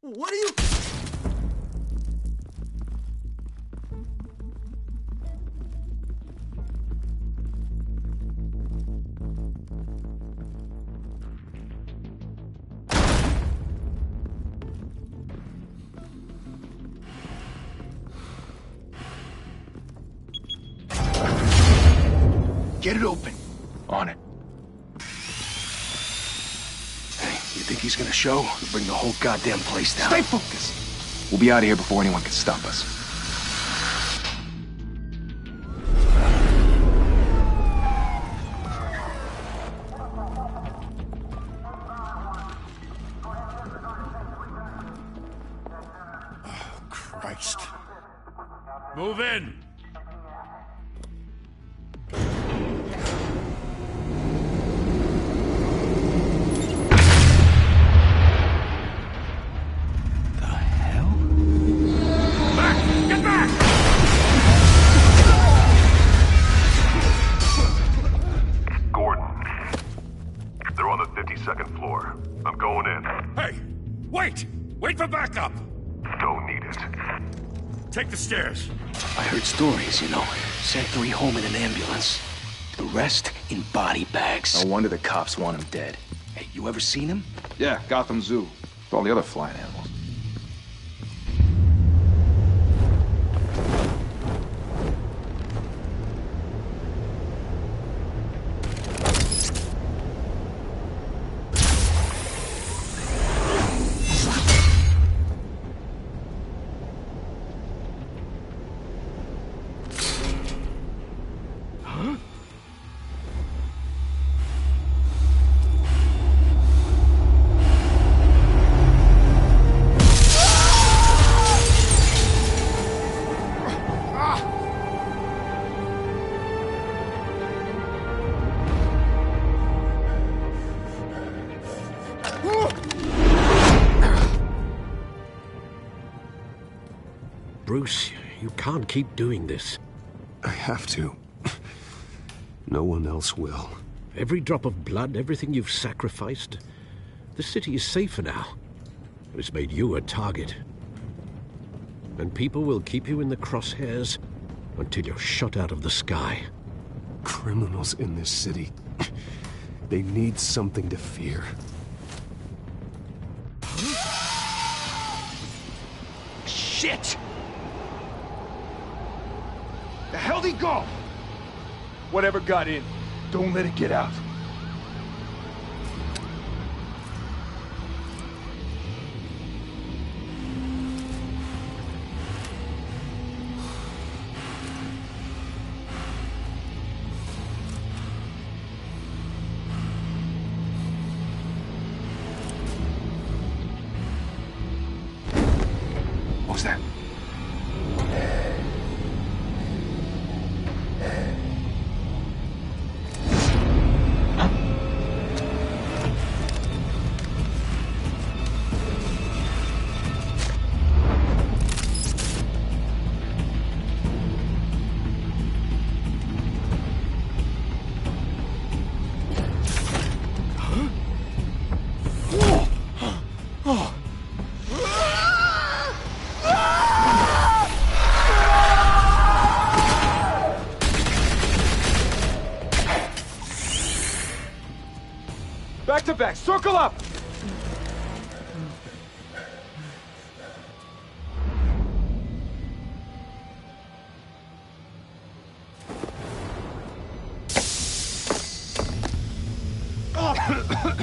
What are you... Get it open. On it. Hey, you think he's gonna show? We'll bring the whole goddamn place down. Stay focused. We'll be out of here before anyone can stop us. Oh, Christ. Move in! Wait for backup! Don't need it. Take the stairs. I heard stories, you know. Sent 3 home in an ambulance. The rest in body bags. No wonder the cops want him dead. Hey, you ever seen him? Yeah, Gotham Zoo. With all the other flying animals. Bruce, you can't keep doing this. I have to. No one else will. Every drop of blood, everything you've sacrificed. The city is safer now. It's made you a target. And people will keep you in the crosshairs until you're shot out of the sky. Criminals in this city. They need something to fear. Shit! The hell'd he go? Whatever got in. Don't let it get out. What was that? Back to back, circle up!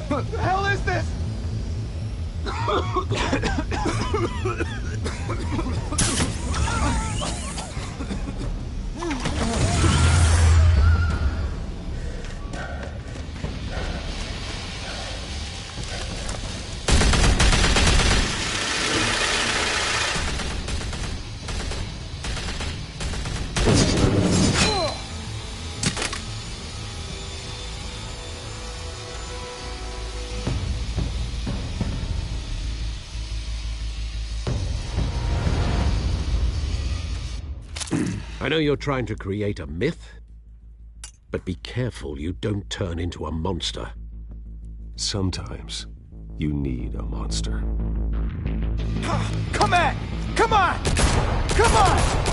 What the hell is this? I know you're trying to create a myth, but be careful you don't turn into a monster. Sometimes you need a monster. Come on! Come on! Come on!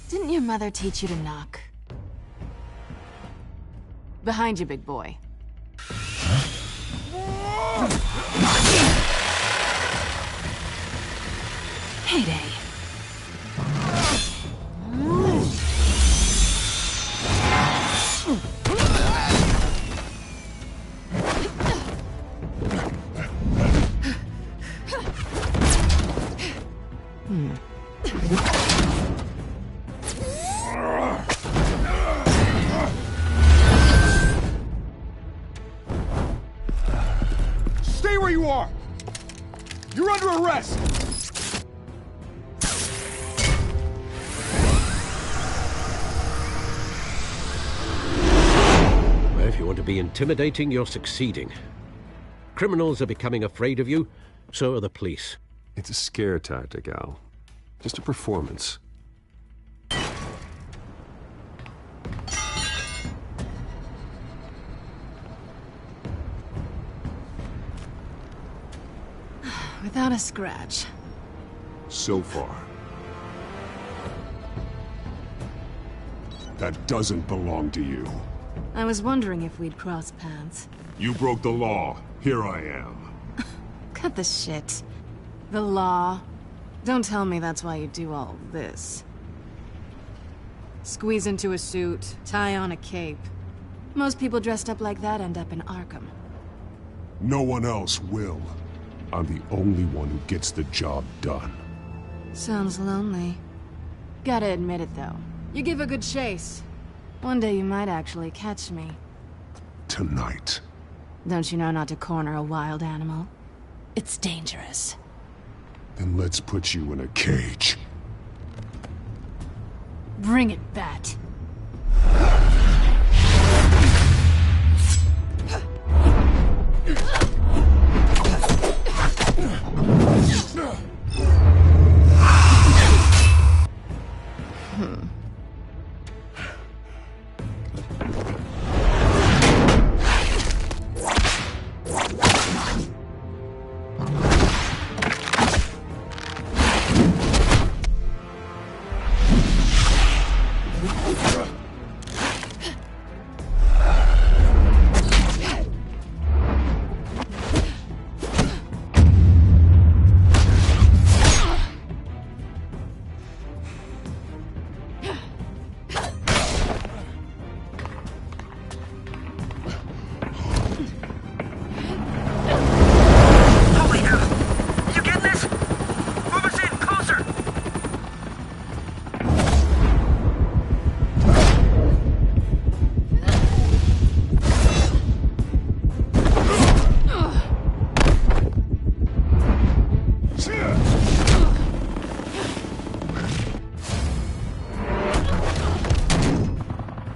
Didn't your mother teach you to knock? Behind you, big boy. Heyday. Stay where you are! You're under arrest! Well, if you want to be intimidating, you're succeeding. Criminals are becoming afraid of you, so are the police. It's a scare tactic, Al. Just a performance. Without a scratch. So far. That doesn't belong to you. I was wondering if we'd cross paths. You broke the law. Here I am. Cut the shit. The law. Don't tell me that's why you do all this. Squeeze into a suit, tie on a cape. Most people dressed up like that end up in Arkham. No one else will. I'm the only one who gets the job done. Sounds lonely. Gotta admit it, though. You give a good chase. One day you might actually catch me. Tonight. Don't you know not to corner a wild animal? It's dangerous. Then let's put you in a cage. Bring it, Bat.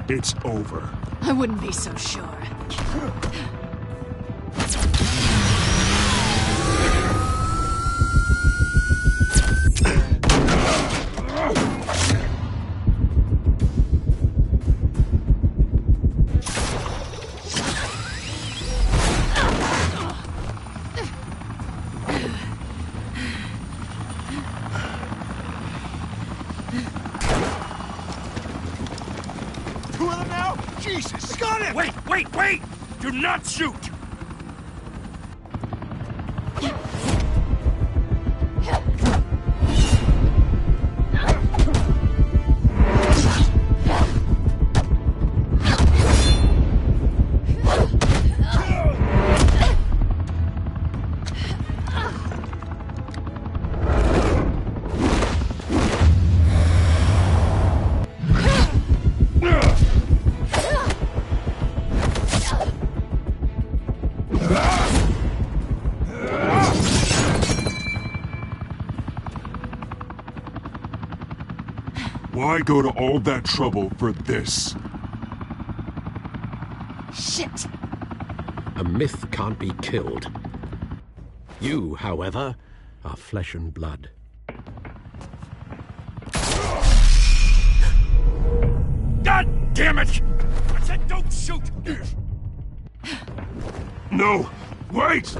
It's over. I wouldn't be so sure. Two of them now? Jesus! I got him! Wait! Do not shoot! Why go to all that trouble for this? Shit! A myth can't be killed. You, however, are flesh and blood. God damn it! I said don't shoot! No! Wait!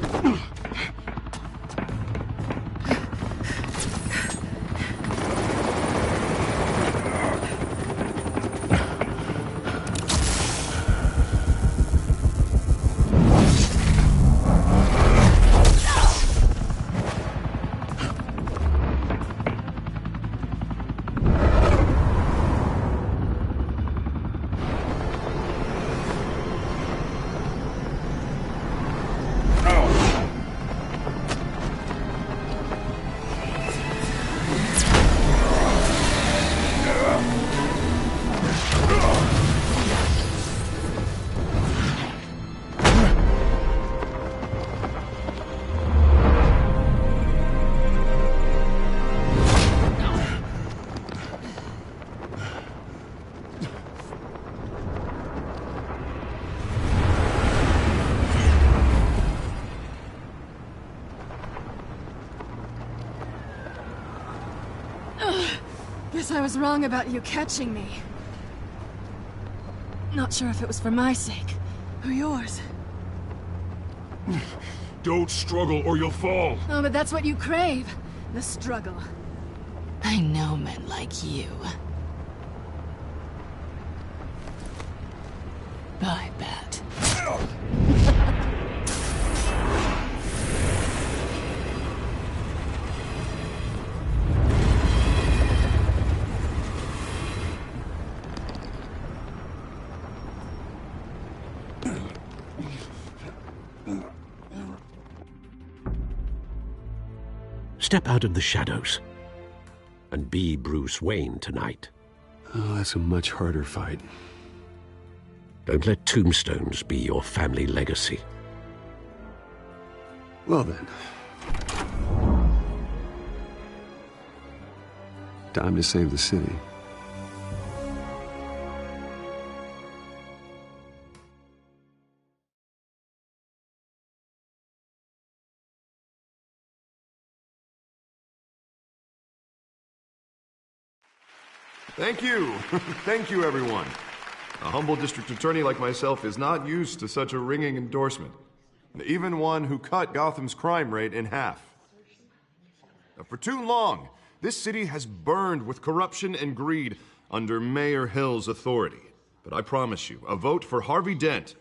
Guess I was wrong about you catching me. Not sure if it was for my sake, or yours. Don't struggle or you'll fall. Oh, but that's what you crave. The struggle. I know men like you. Bye, Bat. Step out of the shadows and be Bruce Wayne tonight. Oh, that's a much harder fight. Don't let tombstones be your family legacy. Well then. Time to save the city. Thank you. Thank you, everyone. A humble district attorney like myself is not used to such a ringing endorsement. Even one who cut Gotham's crime rate in half. For too long, this city has burned with corruption and greed under Mayor Hill's authority. But I promise you, a vote for Harvey Dent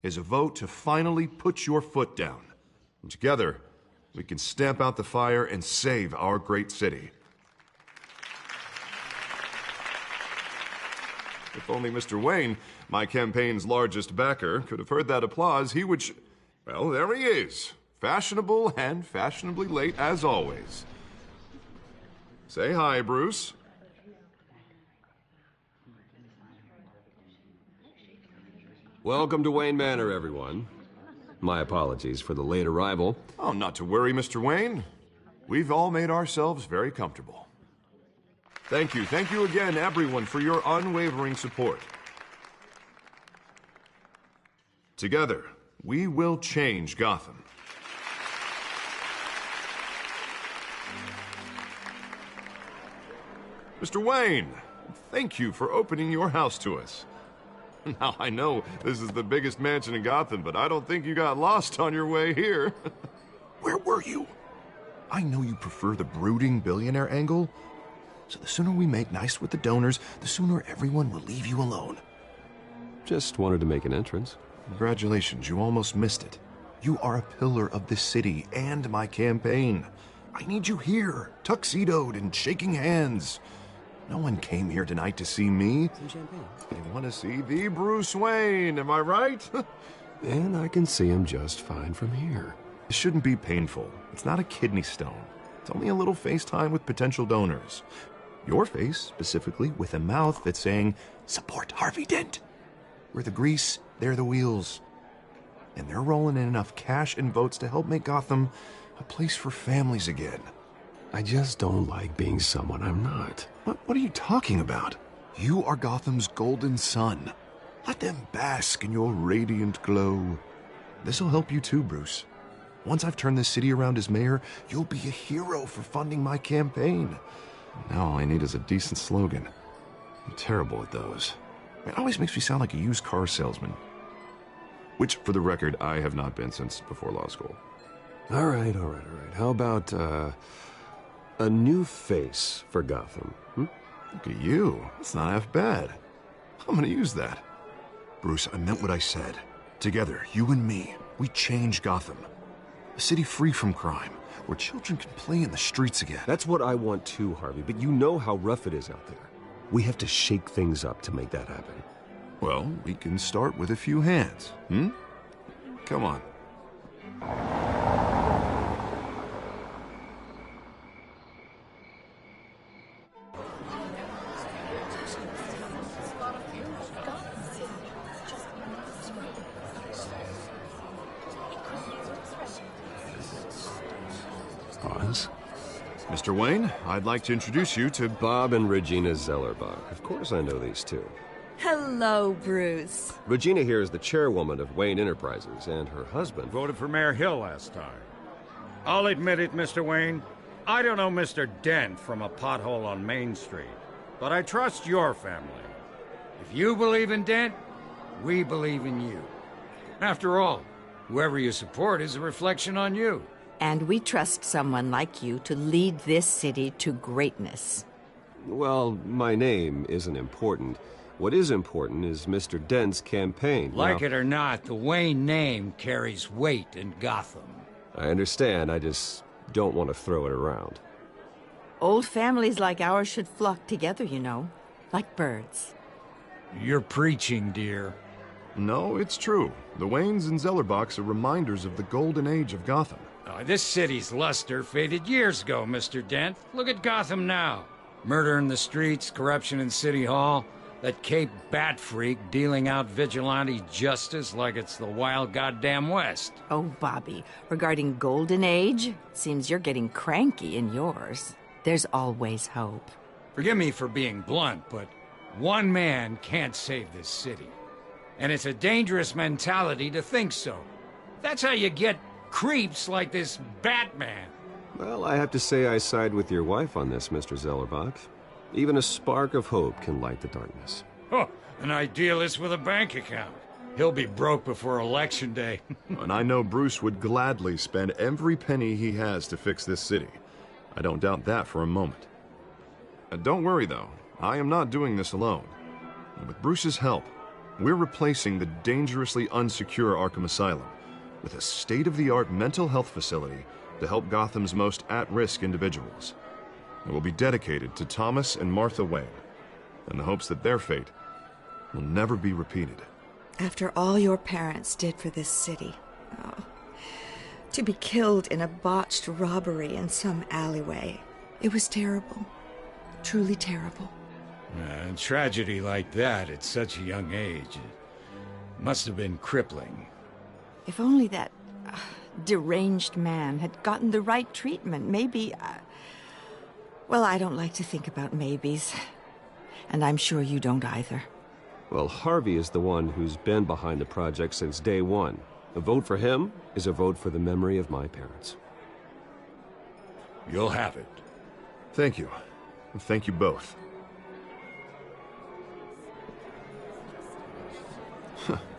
is a vote to finally put your foot down. And together, we can stamp out the fire and save our great city. If only Mr. Wayne, my campaign's largest backer, could have heard that applause, he would well, there he is. Fashionable and fashionably late as always. Say hi, Bruce. Welcome to Wayne Manor, everyone. My apologies for the late arrival. Oh, not to worry, Mr. Wayne. We've all made ourselves very comfortable. Thank you again, everyone, for your unwavering support. Together, we will change Gotham. Mr. Wayne, thank you for opening your house to us. Now, I know this is the biggest mansion in Gotham, but I don't think you got lost on your way here. Where were you? I know you prefer the brooding billionaire angle, so the sooner we make nice with the donors, the sooner everyone will leave you alone. Just wanted to make an entrance. Congratulations, you almost missed it. You are a pillar of this city and my campaign. I need you here, tuxedoed and shaking hands. No one came here tonight to see me. Some champagne. They want to see the Bruce Wayne, am I right? And I can see him just fine from here. It shouldn't be painful. It's not a kidney stone. It's only a little FaceTime with potential donors. Your face, specifically, with a mouth that's saying, support Harvey Dent. We're the grease, they're the wheels. And they're rolling in enough cash and votes to help make Gotham a place for families again. I just don't like being someone I'm not. What are you talking about? You are Gotham's golden sun. Let them bask in your radiant glow. This'll help you too, Bruce. Once I've turned this city around as mayor, you'll be a hero for funding my campaign. Now all I need is a decent slogan. I'm terrible at those. It always makes me sound like a used car salesman. Which, for the record, I have not been since before law school. All right. How about, a new face for Gotham? Look at you. That's not half bad. I'm gonna use that. Bruce, I meant what I said. Together, you and me, we change Gotham. A city free from crime, where children can play in the streets again. That's what I want too, Harvey, but you know how rough it is out there. We have to shake things up to make that happen. Well, we can start with a few hands, Come on. Oz? Mr. Wayne, I'd like to introduce you to Bob and Regina Zellerbach. Of course I know these two. Hello, Bruce. Regina here is the chairwoman of Wayne Enterprises, and her husband... Voted for Mayor Hill last time. I'll admit it, Mr. Wayne. I don't know Mr. Dent from a pothole on Main Street, but I trust your family. If you believe in Dent, we believe in you. After all, whoever you support is a reflection on you. And we trust someone like you to lead this city to greatness. Well, my name isn't important. What is important is Mr. Dent's campaign. Like it or not, the Wayne name carries weight in Gotham. I understand, I just don't want to throw it around. Old families like ours should flock together, you know. Like birds. You're preaching, dear. No, it's true. The Waynes and Zellerbachs are reminders of the golden age of Gotham. This city's luster faded years ago, Mr. Dent. Look at Gotham now. Murder in the streets, corruption in City Hall, that Cape Bat freak dealing out vigilante justice like it's the wild goddamn West. Oh, Bobby, regarding Golden Age, seems you're getting cranky in yours. There's always hope. Forgive me for being blunt, but one man can't save this city. And it's a dangerous mentality to think so. That's how you get creeps like this Batman. Well, I have to say I side with your wife on this, Mr. Zellerbach. Even a spark of hope can light the darkness. Oh, an idealist with a bank account. He'll be broke before Election Day. And I know Bruce would gladly spend every penny he has to fix this city. I don't doubt that for a moment. Don't worry, though. I am not doing this alone. With Bruce's help, we're replacing the dangerously unsecure Arkham Asylum with a state-of-the-art mental health facility to help Gotham's most at-risk individuals. It will be dedicated to Thomas and Martha Wayne, in the hopes that their fate will never be repeated. After all your parents did for this city, to be killed in a botched robbery in some alleyway, it was terrible. Truly terrible. A tragedy like that at such a young age, it must have been crippling. If only that deranged man had gotten the right treatment, maybe... Well, I don't like to think about maybes. And I'm sure you don't either. Well, Harvey is the one who's been behind the project since day one. A vote for him is a vote for the memory of my parents. You'll have it. Thank you. Thank you both.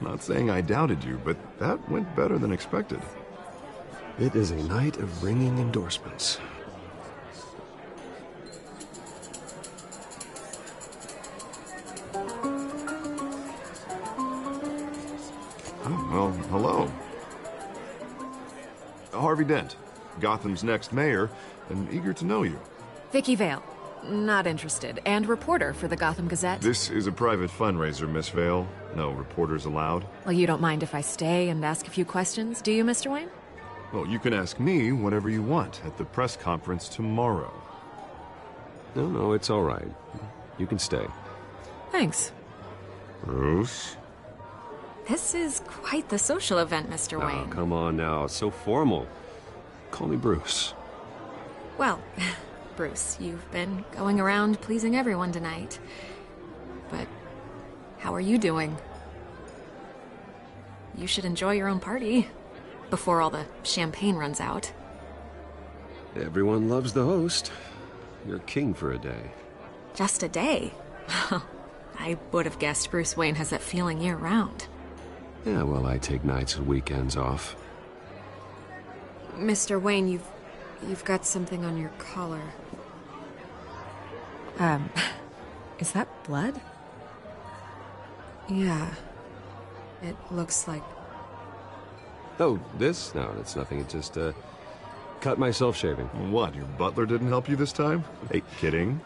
Not saying I doubted you, but that went better than expected. It is a night of ringing endorsements. Oh, well, hello. Harvey Dent, Gotham's next mayor, and eager to know you. Vicky Vale. Not interested. And reporter for the Gotham Gazette. This is a private fundraiser, Miss Vale. No reporters allowed. Well, you don't mind if I stay and ask a few questions, do you, Mr. Wayne? Well, you can ask me whatever you want at the press conference tomorrow. No, it's all right. You can stay. Thanks. Bruce? This is quite the social event, Mr. Oh, Wayne. come on now. It's so formal. Call me Bruce. Well, Bruce, you've been going around pleasing everyone tonight. But how are you doing? You should enjoy your own party before all the champagne runs out. Everyone loves the host. You're king for a day. Just a day? I would have guessed Bruce Wayne has that feeling year-round. Yeah, well, I take nights and weekends off. Mr. Wayne, you've got something on your collar. Is that blood? Yeah. It looks like... Oh, this? No, it's nothing. It just, cut myself shaving. What, your butler didn't help you this time? Hey, kidding.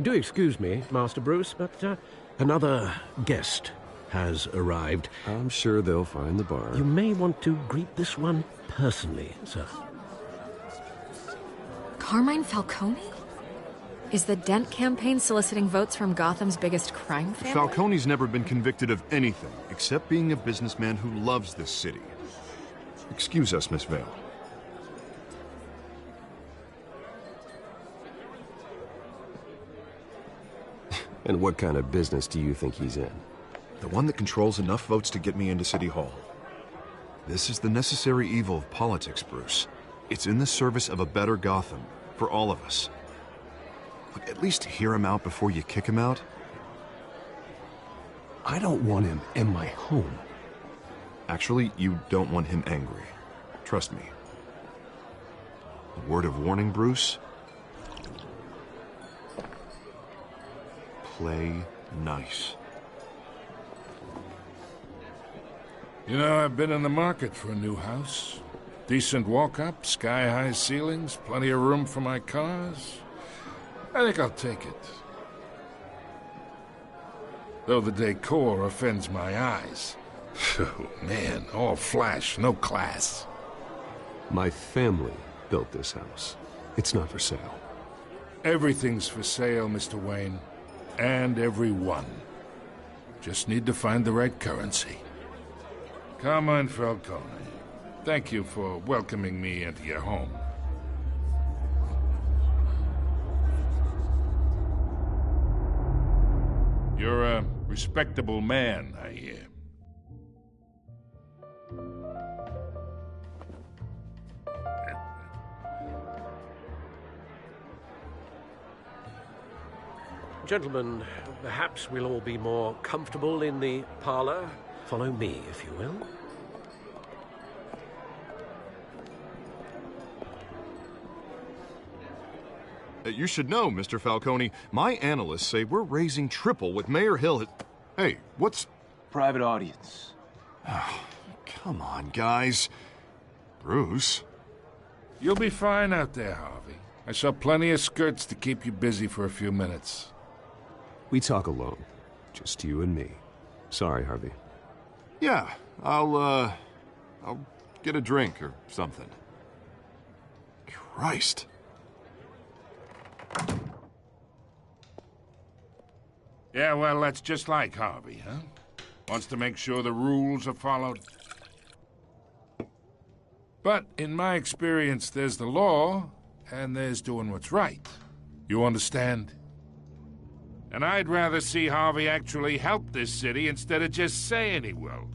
Do excuse me, Master Bruce, but another guest has arrived. I'm sure they'll find the bar. You may want to greet this one personally, sir. Carmine Falcone? Is the Dent campaign soliciting votes from Gotham's biggest crime family? Falcone's never been convicted of anything except being a businessman who loves this city. Excuse us, Miss Vale. And what kind of business do you think he's in? The one that controls enough votes to get me into City Hall. This is the necessary evil of politics, Bruce. It's in the service of a better Gotham, for all of us. Look, at least hear him out before you kick him out. I don't want him in my home. Actually, you don't want him angry. Trust me. A word of warning, Bruce. Play nice. You know, I've been in the market for a new house. Decent walk-up, sky-high ceilings, plenty of room for my cars. I think I'll take it. Though the decor offends my eyes. Oh, man, all flash, no class. My family built this house. It's not for sale. Everything's for sale, Mr. Wayne. And everyone. Just need to find the right currency. Come on, Falcone. Thank you for welcoming me into your home. You're a respectable man, I hear. Gentlemen, perhaps we'll all be more comfortable in the parlor. Follow me, if you will. You should know, Mr. Falcone, my analysts say we're raising triple with Mayor Hill. Hey, what's... Private audience. Come on, guys. Bruce? You'll be fine out there, Harvey. I saw plenty of skirts to keep you busy for a few minutes. We talk alone. Just you and me. Sorry, Harvey. Yeah, I'll get a drink or something. Christ. Yeah, well, that's just like Harvey, huh? Wants to make sure the rules are followed. But in my experience, there's the law, and there's doing what's right. You understand? And I'd rather see Harvey actually help this city instead of just saying he will.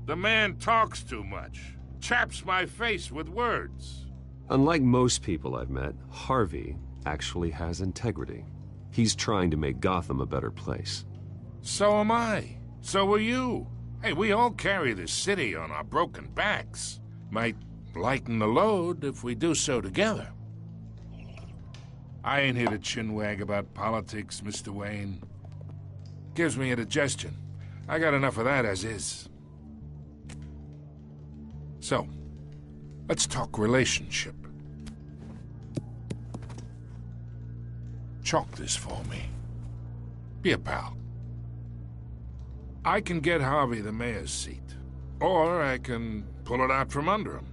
The man talks too much, chaps my face with words. Unlike most people I've met, Harvey actually has integrity. He's trying to make Gotham a better place. So am I. So are you. Hey, we all carry this city on our broken backs. Might lighten the load if we do so together. I ain't here to chinwag about politics, Mr. Wayne. Gives me indigestion. I got enough of that as is. So, let's talk relationship. Chalk this for me. Be a pal. I can get Harvey the mayor's seat, or I can pull it out from under him.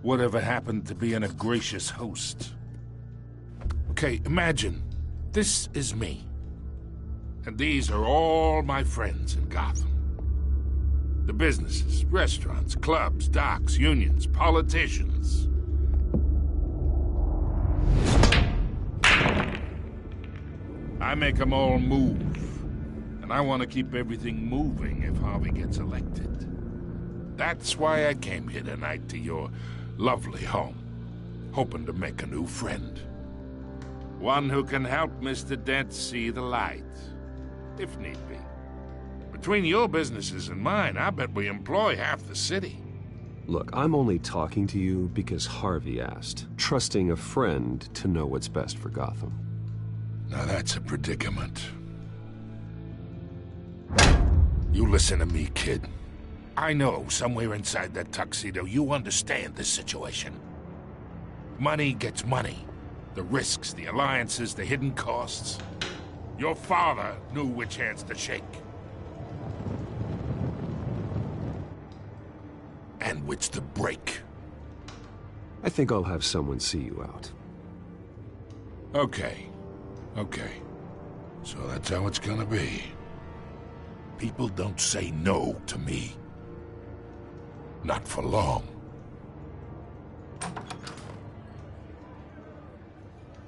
Whatever happened to being a gracious host? Okay, imagine, this is me. And these are all my friends in Gotham. The businesses, restaurants, clubs, docks, unions, politicians. I make them all move. And I want to keep everything moving if Harvey gets elected. That's why I came here tonight to your lovely home, hoping to make a new friend. One who can help Mr. Dent see the light, if need be. Between your businesses and mine, I bet we employ half the city. Look, I'm only talking to you because Harvey asked, trusting a friend to know what's best for Gotham. Now that's a predicament. You listen to me, kid. I know somewhere inside that tuxedo you understand this situation. Money gets money. The risks, the alliances, the hidden costs. Your father knew which hands to shake. And which to break. I think I'll have someone see you out. Okay. So that's how it's gonna be. People don't say no to me. Not for long.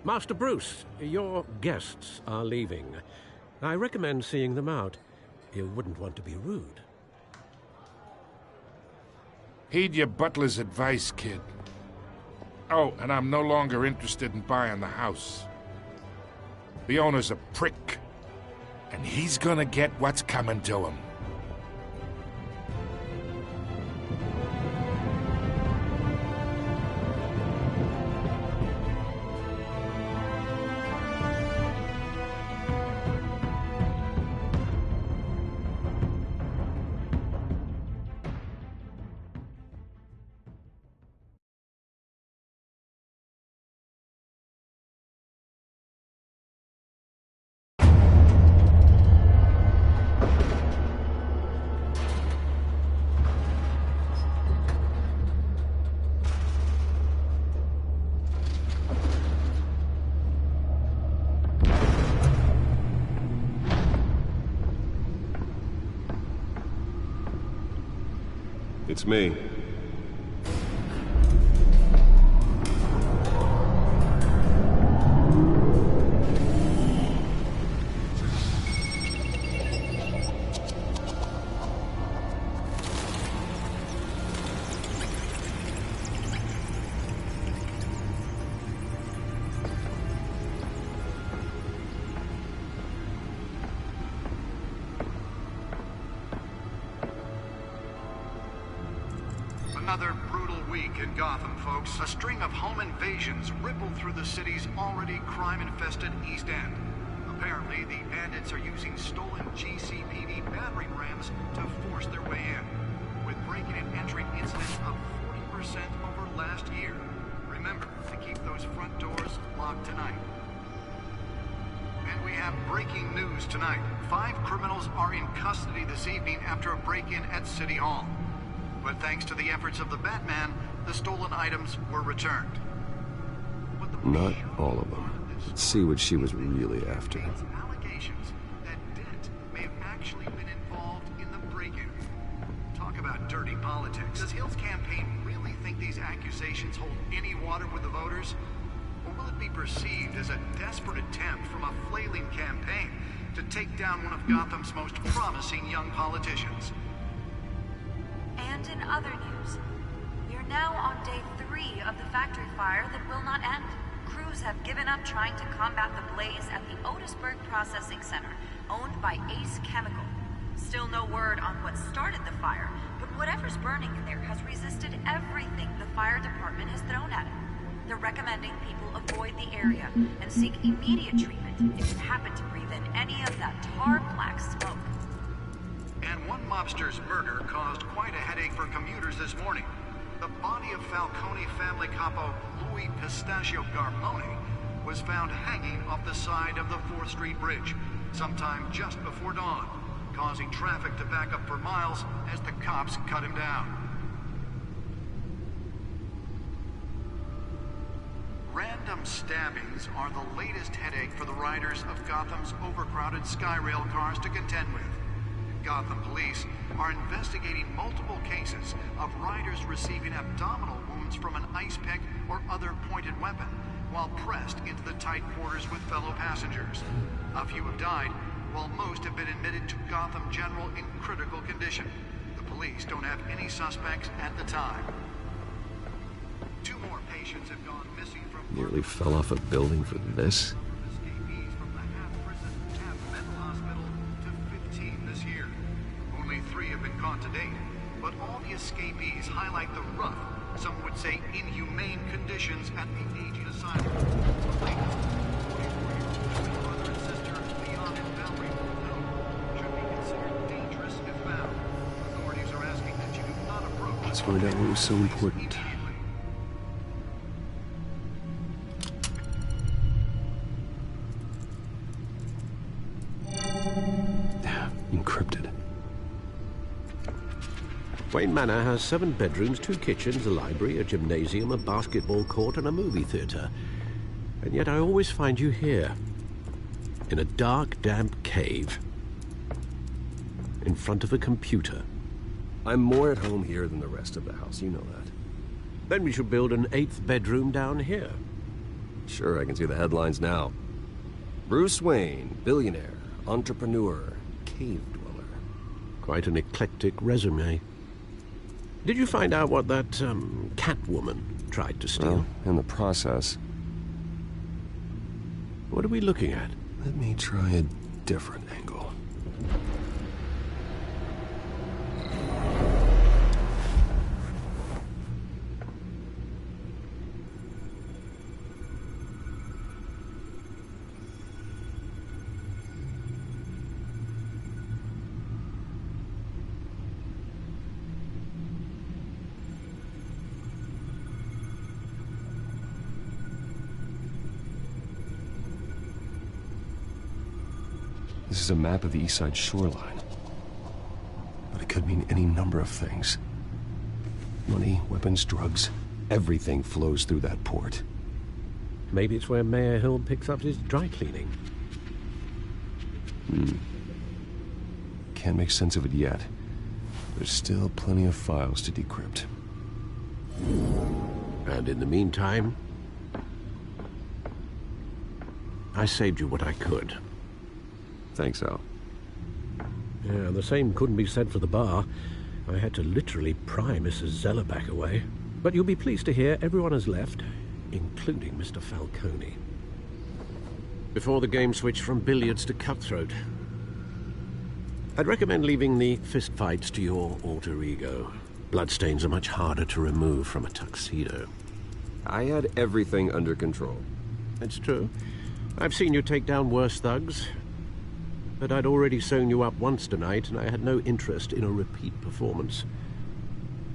Master Bruce, your guests are leaving. I recommend seeing them out. You wouldn't want to be rude. Heed your butler's advice, kid. Oh, and I'm no longer interested in buying the house. The owner's a prick, and he's gonna get what's coming to him. It's me. Another brutal week in Gotham, folks. A string of home invasions rippled through the city's already crime-infested East End. Apparently, the bandits are using stolen GCPD battering rams to force their way in, with breaking and entering incidents of 40% over last year. Remember to keep those front doors locked tonight. And we have breaking news tonight. 5 criminals are in custody this evening after a break-in at City Hall. But thanks to the efforts of the Batman, the stolen items were returned. Not all of them. Let's see what she was really after. Allegations that Dent may have actually been involved in the break-in. Talk about dirty politics. Does Hill's campaign really think these accusations hold any water with the voters? Or will it be perceived as a desperate attempt from a flailing campaign to take down one of Gotham's most promising young politicians? And in other news, we are now on day 3 of the factory fire that will not end. Crews have given up trying to combat the blaze at the Otisburg Processing Center, owned by Ace Chemical. Still no word on what started the fire, but whatever's burning in there has resisted everything the fire department has thrown at it. They're recommending people avoid the area and seek immediate treatment if you happen to breathe in any of that tar black smoke. And one mobster's murder caused quite a headache for commuters this morning. The body of Falcone family capo Louis Pistachio Garmone was found hanging off the side of the 4th Street Bridge sometime just before dawn, causing traffic to back up for miles as the cops cut him down. Random stabbings are the latest headache for the riders of Gotham's overcrowded Skyrail cars to contend with. Gotham police are investigating multiple cases of riders receiving abdominal wounds from an ice pick or other pointed weapon while pressed into the tight quarters with fellow passengers. A few have died, while most have been admitted to Gotham General in critical condition. The police don't have any suspects at the time. 2 more patients have gone missing from... Nearly fell off a building for this? Escapees from the half-prison half mental hospital to 15 this year. Only 3 have been caught to date, but all the escapees highlight the rough, some would say inhumane conditions at the aging asylum. The latest, 44-year-old brother and sister, Leon and Valerie Fulton, should be considered dangerous if found. Authorities are asking that you do not approach... Let's find out what was so important. Encrypted. Wayne Manor has 7 bedrooms, 2 kitchens, a library, a gymnasium, a basketball court, and a movie theater. And yet I always find you here, in a dark, damp cave, in front of a computer. I'm more at home here than the rest of the house, you know that. Then we should build an 8th bedroom down here. Sure, I can see the headlines now. Bruce Wayne, billionaire, entrepreneur, cave dweller. Quite an eclectic resume. Did you find out what that, Catwoman tried to steal? Well, in the process. What are we looking at? Let me try a different angle. This is a map of the East Side shoreline. But it could mean any number of things. Money, weapons, drugs, everything flows through that port. Maybe it's where Mayor Hill picks up his dry cleaning. Can't make sense of it yet. There's still plenty of files to decrypt. And in the meantime, I saved you what I could. Thanks, Al. Yeah, the same couldn't be said for the bar. I had to literally pry Mrs. Zeller back away. But you'll be pleased to hear everyone has left, including Mr. Falcone. Before the game switched from billiards to cutthroat. I'd recommend leaving the fistfights to your alter ego. Bloodstains are much harder to remove from a tuxedo. I had everything under control. It's true. I've seen you take down worse thugs. But I'd already sewn you up once tonight, and I had no interest in a repeat performance.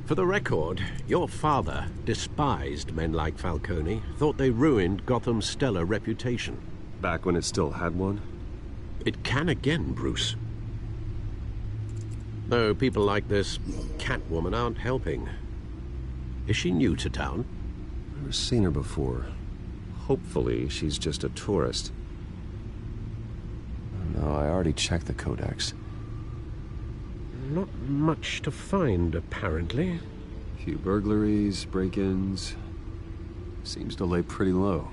For the record, your father despised men like Falcone, thought they ruined Gotham's stellar reputation. Back when it still had one? It can again, Bruce. Though people like this Catwoman aren't helping. Is she new to town? I've never seen her before. Hopefully, she's just a tourist. No, I already checked the codex. Not much to find, apparently. Few burglaries, break-ins. Seems to lay pretty low.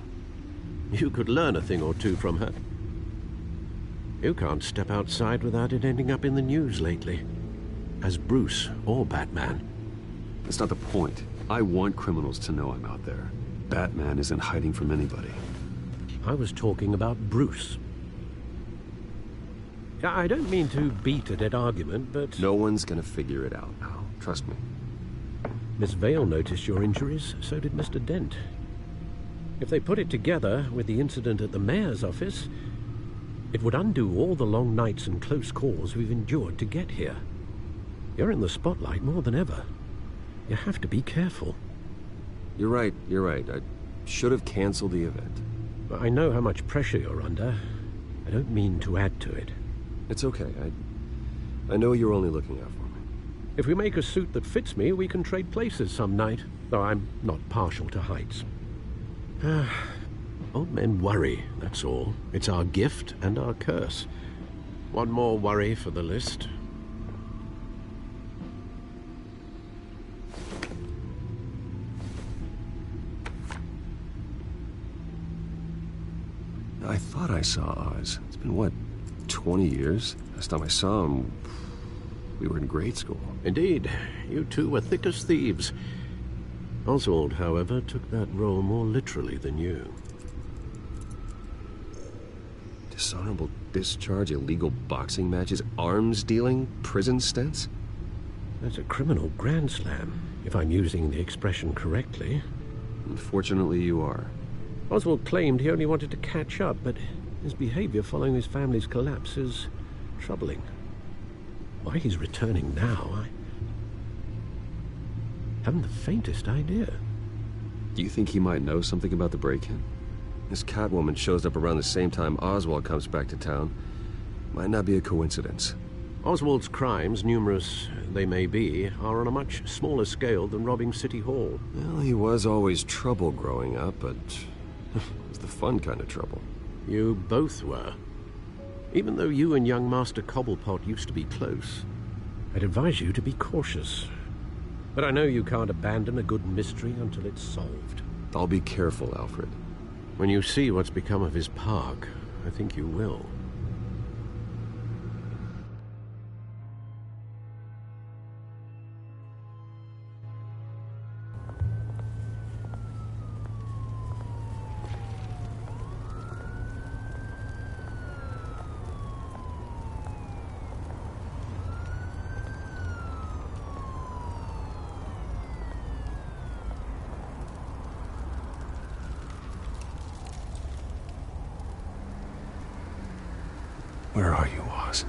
You could learn a thing or two from her. You can't step outside without it ending up in the news lately. As Bruce or Batman. That's not the point. I want criminals to know I'm out there. Batman isn't hiding from anybody. I was talking about Bruce. I don't mean to beat a dead argument, but... No one's gonna figure it out, Al. Trust me. Miss Vale noticed your injuries, so did Mr. Dent. If they put it together with the incident at the mayor's office, it would undo all the long nights and close calls we've endured to get here. You're in the spotlight more than ever. You have to be careful. You're right. I should have canceled the event. I know how much pressure you're under. I don't mean to add to it. It's okay. I know you're only looking out for me. If we make a suit that fits me, we can trade places some night, though I'm not partial to heights. Old men worry, that's all. It's our gift and our curse. One more worry for the list. I thought I saw Oz. It's been, what, 20 years? Last time I saw him, we were in grade school. Indeed. You two were thick as thieves. Oswald, however, took that role more literally than you. Dishonorable discharge, illegal boxing matches, arms dealing, prison stints? That's a criminal grand slam, if I'm using the expression correctly. Unfortunately, you are. Oswald claimed he only wanted to catch up, but his behavior following his family's collapse is troubling. Why he's returning now, I haven't the faintest idea. Do you think he might know something about the break-in? This Catwoman shows up around the same time Oswald comes back to town. Might not be a coincidence. Oswald's crimes, numerous they may be, are on a much smaller scale than robbing City Hall. Well, he was always trouble growing up, but it was the fun kind of trouble. You both were. Even though you and young Master Cobblepot used to be close, I'd advise you to be cautious. But I know you can't abandon a good mystery until it's solved. I'll be careful, Alfred. When you see what's become of his park, I think you will. Where are you, Oz?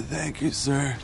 Thank you, sir.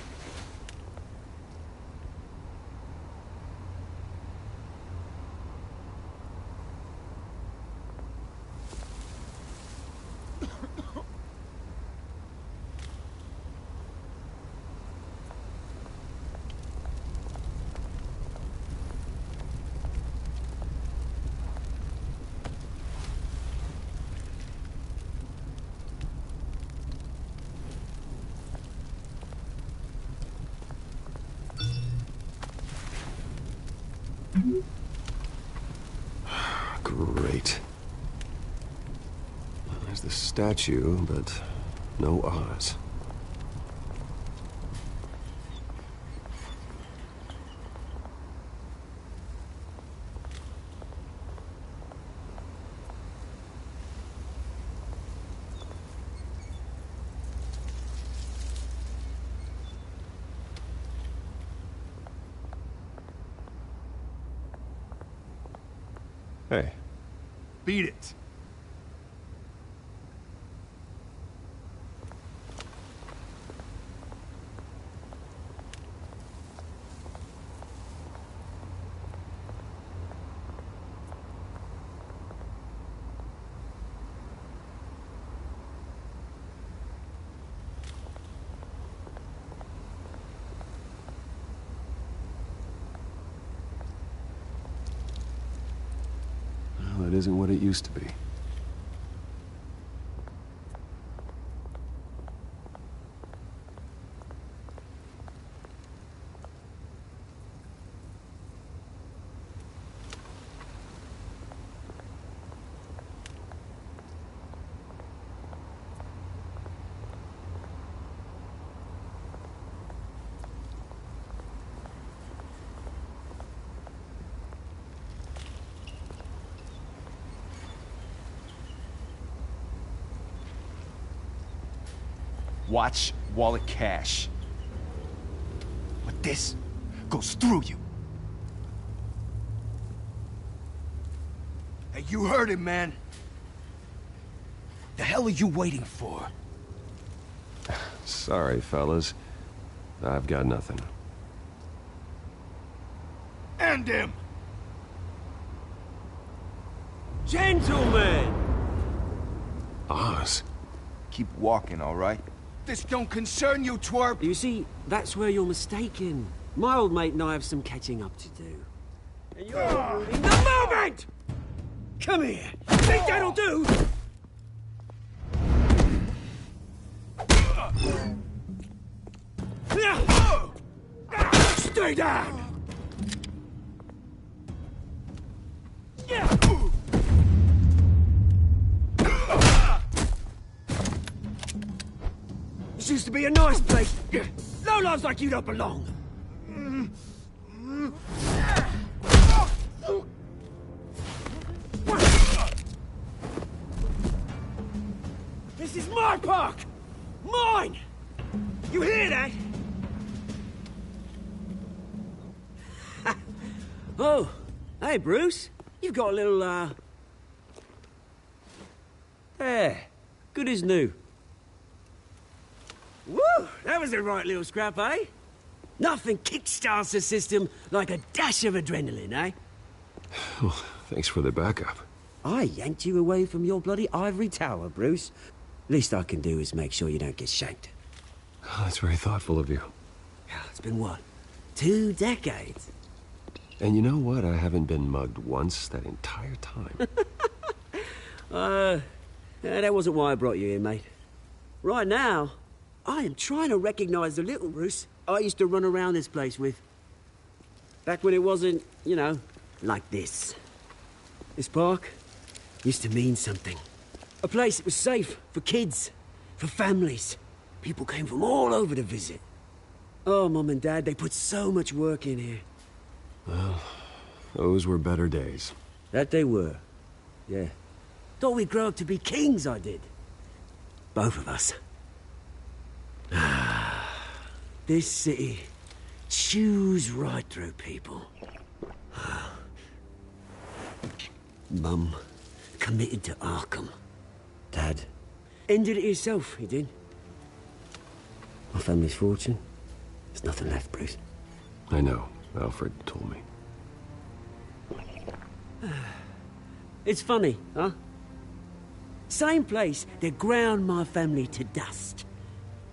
Great. There's the statue, but no Oz. Hey. Beat it. Well, it isn't what it used to be. Watch wallet cash. But this goes through you. Hey, you heard it, man. The hell are you waiting for? Sorry, fellas. I've got nothing. End him! Gentlemen! Oz. Keep walking, all right? This don't concern you, twerp! You see, that's where you're mistaken. My old mate and I have some catching up to do. And you're ruining the moment! Come here! Think that'll do? Stay down! This used to be a nice place. Lowlifes like you don't belong. This is my park! Mine! You hear that? Oh, hey, Bruce. You've got a little, There. Good as new. Woo! That was a right little scrap, eh? Nothing kickstarts the system like a dash of adrenaline, eh? Well, thanks for the backup. I yanked you away from your bloody ivory tower, Bruce. Least I can do is make sure you don't get shanked. Oh, that's very thoughtful of you. It's been what? 2 decades? And you know what? I haven't been mugged once that entire time. That wasn't why I brought you here, mate. Right now, I am trying to recognize the little Bruce I used to run around this place with. Back when it wasn't, you know, like this. This park used to mean something. A place that was safe for kids, for families. People came from all over to visit. Oh, Mum and Dad, they put so much work in here. Well, those were better days. That they were. Yeah. Thought we'd grow up to be kings, I did. Both of us. This city chews right through people. Mum committed to Arkham. Dad ended it himself, he did. My family's fortune. There's nothing left, Bruce. I know. Alfred told me. It's funny, huh? Same place that ground my family to dust.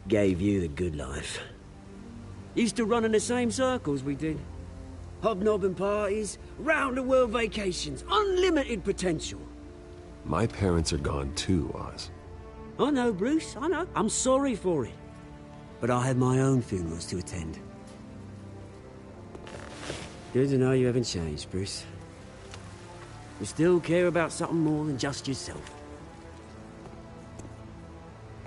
Gave you the good life. Used to run in the same circles we did. Hobnobbing parties, round-the-world vacations, unlimited potential. My parents are gone too, Oz. I know, Bruce, I know. I'm sorry for it. But I have my own funerals to attend. Good to know you haven't changed, Bruce. You still care about something more than just yourself.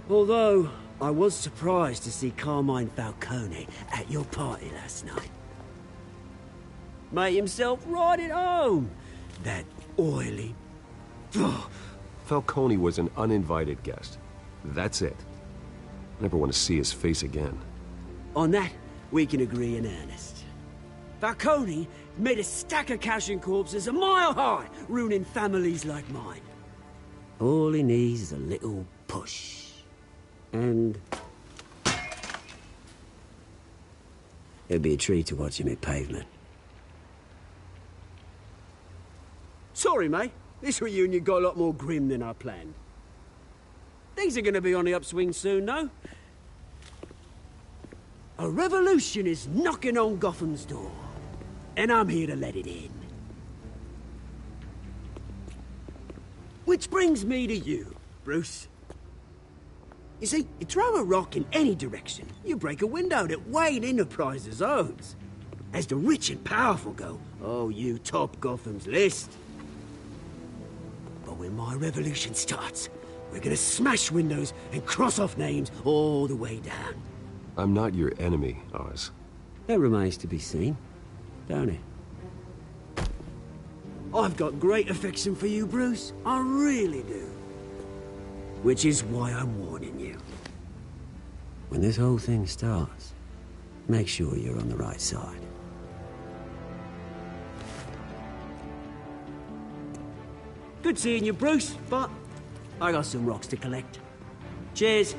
Although, I was surprised to see Carmine Falcone at your party last night. Made himself right at home. That oily... Falcone was an uninvited guest. That's it. Never want to see his face again. On that, we can agree in earnest. Falcone made a stack of cash and corpses a mile high, ruining families like mine. All he needs is a little push. And... it'd be a treat to watch him hit pavement. Sorry, mate. This reunion got a lot more grim than I planned. Things are gonna be on the upswing soon, though. A revolution is knocking on Gotham's door. And I'm here to let it in. Which brings me to you, Bruce. You see, you throw a rock in any direction, you break a window that Wayne Enterprises owns. As the rich and powerful go, oh, you top Gotham's list. But when my revolution starts, we're gonna smash windows and cross off names all the way down. I'm not your enemy, Oz. That remains to be seen, don't it? I've got great affection for you, Bruce. I really do. Which is why I'm warning you. When this whole thing starts, make sure you're on the right side. Good seeing you, Bruce, but I got some rocks to collect. Cheers.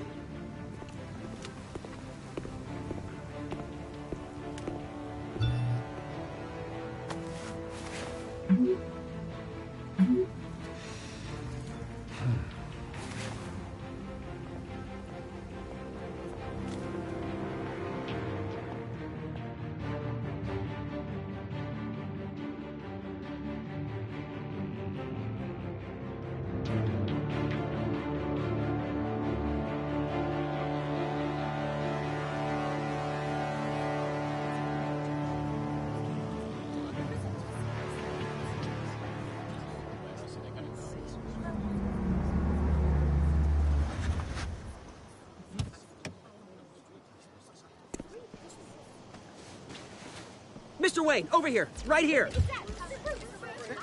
Mr. Wayne, over here, right here.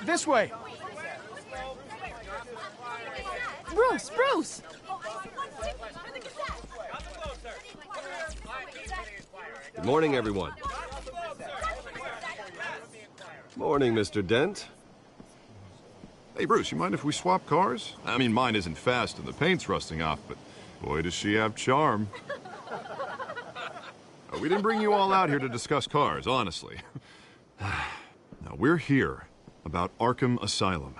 This way. Bruce, Bruce! Good morning, everyone. Morning, Mr. Dent. Hey, Bruce, you mind if we swap cars? I mean, mine isn't fast and the paint's rusting off, but boy, does she have charm. We didn't bring you all out here to discuss cars, honestly. Now, we're here about Arkham Asylum.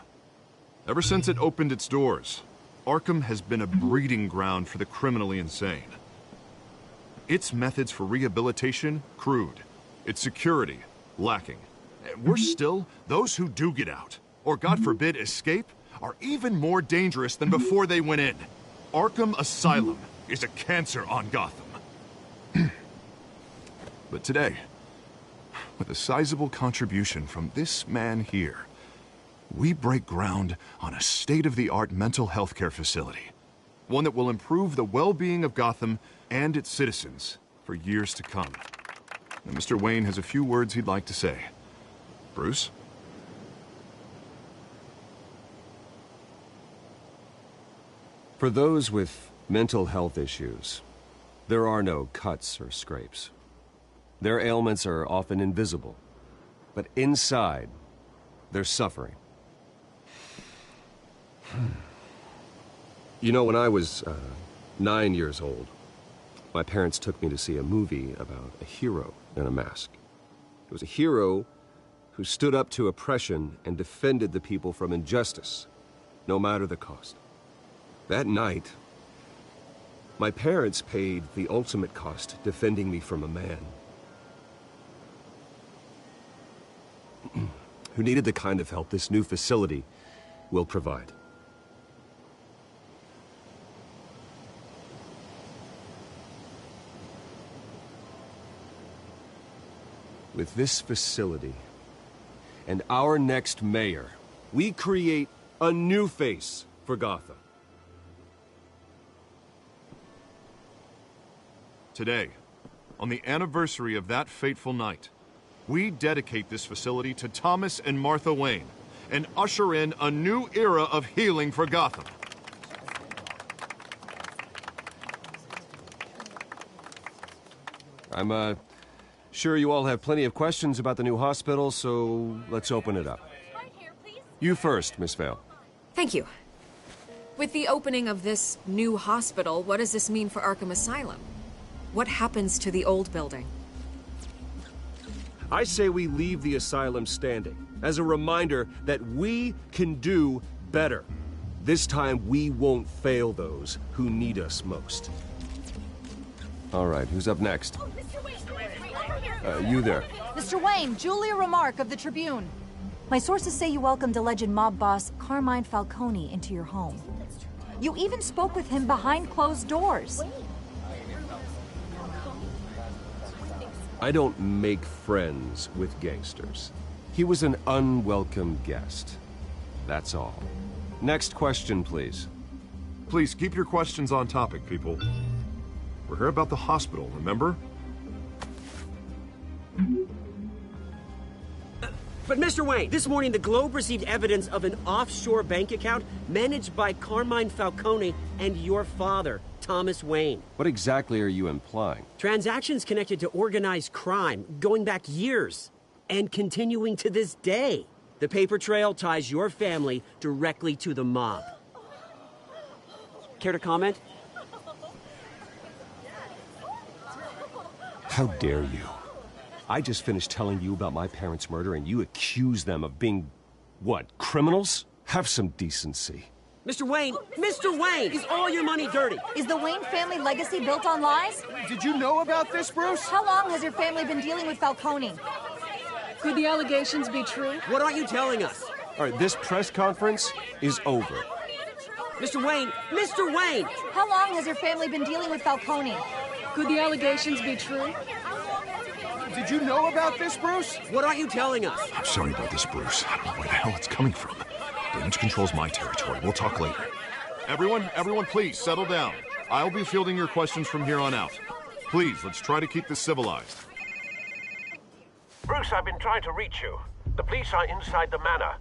Ever since it opened its doors, Arkham has been a breeding ground for the criminally insane. Its methods for rehabilitation, crude. Its security, lacking. Worse still, those who do get out, or God forbid escape, are even more dangerous than before they went in. Arkham Asylum is a cancer on Gotham. But today, with a sizable contribution from this man here, we break ground on a state-of-the-art mental health care facility. One that will improve the well-being of Gotham and its citizens for years to come. Now, Mr. Wayne has a few words he'd like to say. Bruce? For those with Mental health issues. There are no cuts or scrapes. Their ailments are often invisible. But inside, they're suffering. You know, when I was 9 years old, my parents took me to see a movie about a hero in a mask. It was a hero who stood up to oppression and defended the people from injustice, no matter the cost. That night, my parents paid the ultimate cost defending me from a man who needed the kind of help this new facility will provide. With this facility and our next mayor, we create a new face for Gotham. Today, on the anniversary of that fateful night, we dedicate this facility to Thomas and Martha Wayne and usher in a new era of healing for Gotham. I'm sure you all have plenty of questions about the new hospital, so let's open it up. You first, Miss Vale. Thank you. With the opening of this new hospital, what does this mean for Arkham Asylum? What happens to the old building? I say we leave the asylum standing as a reminder that we can do better. This time we won't fail those who need us most. All right, who's up next? You there. Mr. Wayne, Julia Remark of the Tribune. My sources say you welcomed alleged mob boss Carmine Falcone into your home. You even spoke with him behind closed doors. I don't make friends with gangsters. He was an unwelcome guest. That's all. Next question, please. Please keep your questions on topic, people. We're here about the hospital, remember? But Mr. Wayne, this morning the Globe received evidence of an offshore bank account managed by Carmine Falcone and your father, Thomas Wayne. What exactly are you implying? Transactions connected to organized crime, going back years, and continuing to this day. The paper trail ties your family directly to the mob. Care to comment? How dare you? I just finished telling you about my parents' murder and you accuse them of being, what, criminals? Have some decency. Mr. Wayne! Mr. Wayne! Is all your money dirty? Is the Wayne family legacy built on lies? Did you know about this, Bruce? How long has your family been dealing with Falcone? Could the allegations be true? What aren't you telling us? All right, this press conference is over. Mr. Wayne! Mr. Wayne! How long has your family been dealing with Falcone? Could the allegations be true? Did you know about this, Bruce? What aren't you telling us? I'm sorry about this, Bruce. I don't know where the hell it's coming from. Damage control's my territory. We'll talk later. Everyone, please, settle down. I'll be fielding your questions from here on out. Please, let's try to keep this civilized. Bruce, I've been trying to reach you. The police are inside the manor.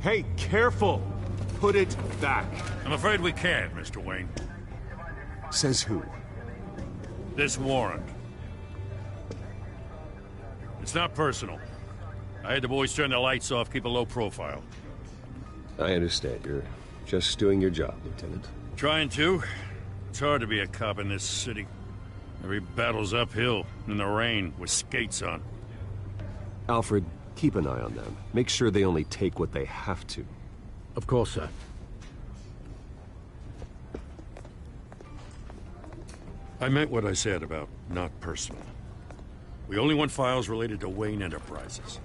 Hey, careful! Put it back. I'm afraid we can't, Mr. Wayne. Says who? This warrant. It's not personal. I had the boys turn the lights off, keep a low profile. I understand. You're just doing your job, Lieutenant. Trying to. It's hard to be a cop in this city. Every battle's uphill, in the rain, with skates on. Alfred, keep an eye on them. Make sure they only take what they have to. Of course, sir. I meant what I said about not personal. We only want files related to Wayne Enterprises.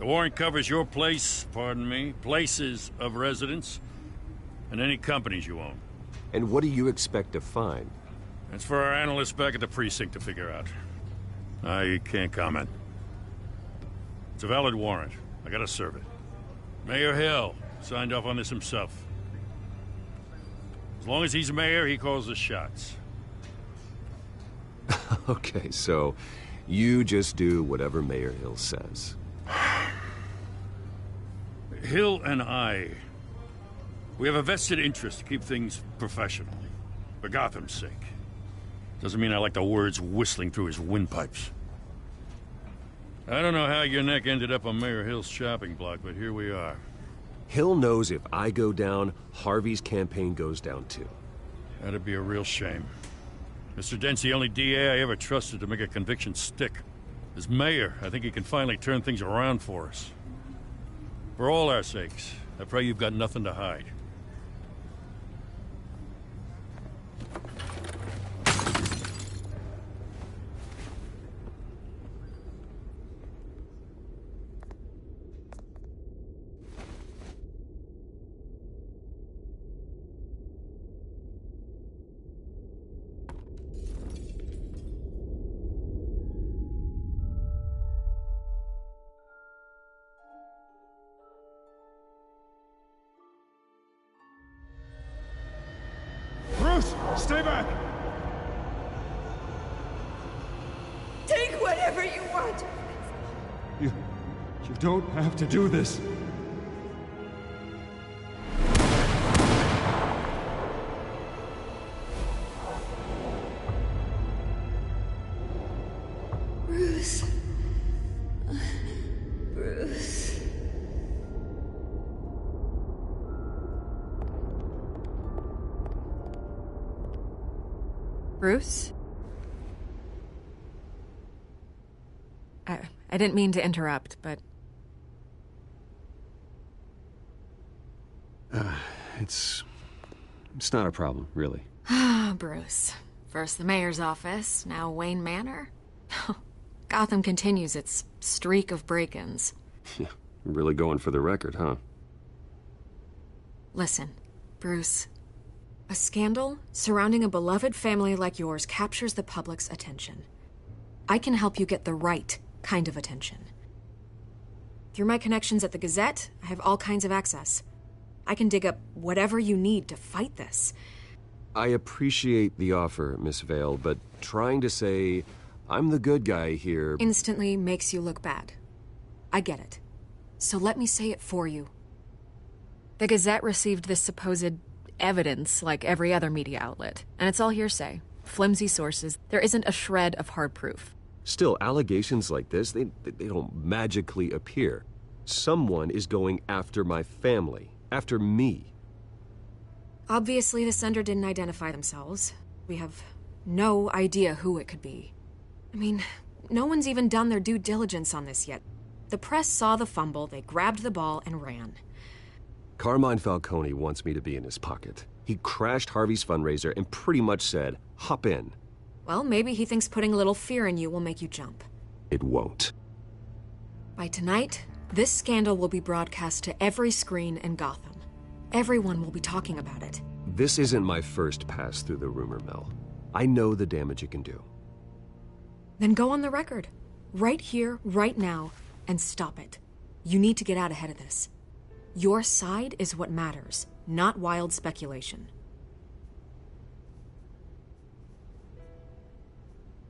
The warrant covers your place, pardon me, places of residence, and any companies you own. And what do you expect to find? That's for our analysts back at the precinct to figure out. I can't comment. It's a valid warrant. I gotta serve it. Mayor Hill signed off on this himself. As long as he's mayor, he calls the shots. Okay, so you just do whatever Mayor Hill says. Hill and I, we have a vested interest to keep things professional. For Gotham's sake. Doesn't mean I like the words whistling through his windpipes. I don't know how your neck ended up on Mayor Hill's shopping block, but here we are. Hill knows if I go down, Harvey's campaign goes down too. That'd be a real shame. Mr. Dent's the only DA I ever trusted to make a conviction stick. As mayor, I think he can finally turn things around for us. For all our sakes, I pray you've got nothing to hide. Bruce, stay back! Take whatever you want. You don't have to do this. Bruce. Bruce. Bruce? I didn't mean to interrupt, but... It's not a problem, really. Ah, Bruce. First the mayor's office, now Wayne Manor. Gotham continues its streak of break-ins. Yeah, really going for the record, huh? Listen, Bruce. A scandal surrounding a beloved family like yours captures the public's attention. I can help you get the right kind of attention. Through my connections at the Gazette, I have all kinds of access. I can dig up whatever you need to fight this. I appreciate the offer, Miss Vale, but trying to say I'm the good guy here... Instantly makes you look bad. I get it. So let me say it for you. The Gazette received this supposed evidence like every other media outlet, and it's all hearsay. Flimsy sources. There isn't a shred of hard proof. Still, allegations like this, they don't magically appear. Someone is going after my family, after me. Obviously, the sender didn't identify themselves. We have no idea who it could be. I mean, no one's even done their due diligence on this yet. The press saw the fumble, they grabbed the ball and ran. Carmine Falcone wants me to be in his pocket. He crashed Harvey's fundraiser and pretty much said, hop in. Well, maybe he thinks putting a little fear in you will make you jump. It won't. By tonight, this scandal will be broadcast to every screen in Gotham. Everyone will be talking about it. This isn't my first pass through the rumor mill. I know the damage it can do. Then go on the record. Right here, right now, and stop it. You need to get out ahead of this. Your side is what matters, not wild speculation.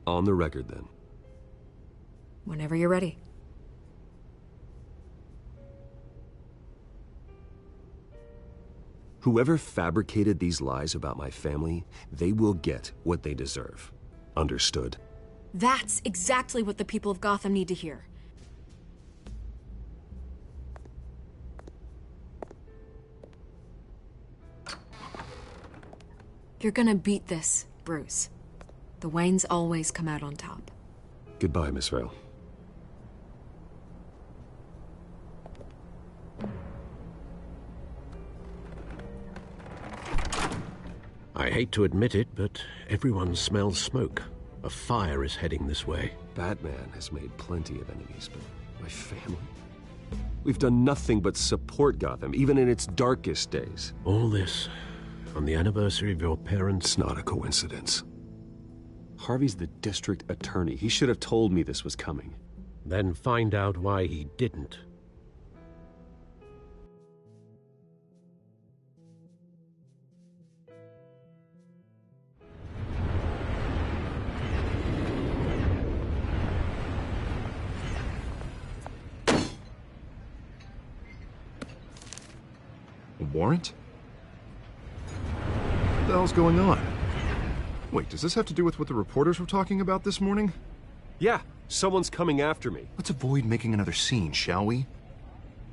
On the record, then. Whenever you're ready. Whoever fabricated these lies about my family, they will get what they deserve. Understood? That's exactly what the people of Gotham need to hear. You're gonna beat this, Bruce. The Waynes always come out on top. Goodbye, Miss Vale. I hate to admit it, but everyone smells smoke. A fire is heading this way. Batman has made plenty of enemies, but my family? We've done nothing but support Gotham, even in its darkest days. All this on the anniversary of your parents'... It's not a coincidence. Harvey's the district attorney. He should have told me this was coming. Then find out why he didn't. A warrant? What the hell's going on? Wait, does this have to do with what the reporters were talking about this morning? Yeah, someone's coming after me. Let's avoid making another scene, shall we?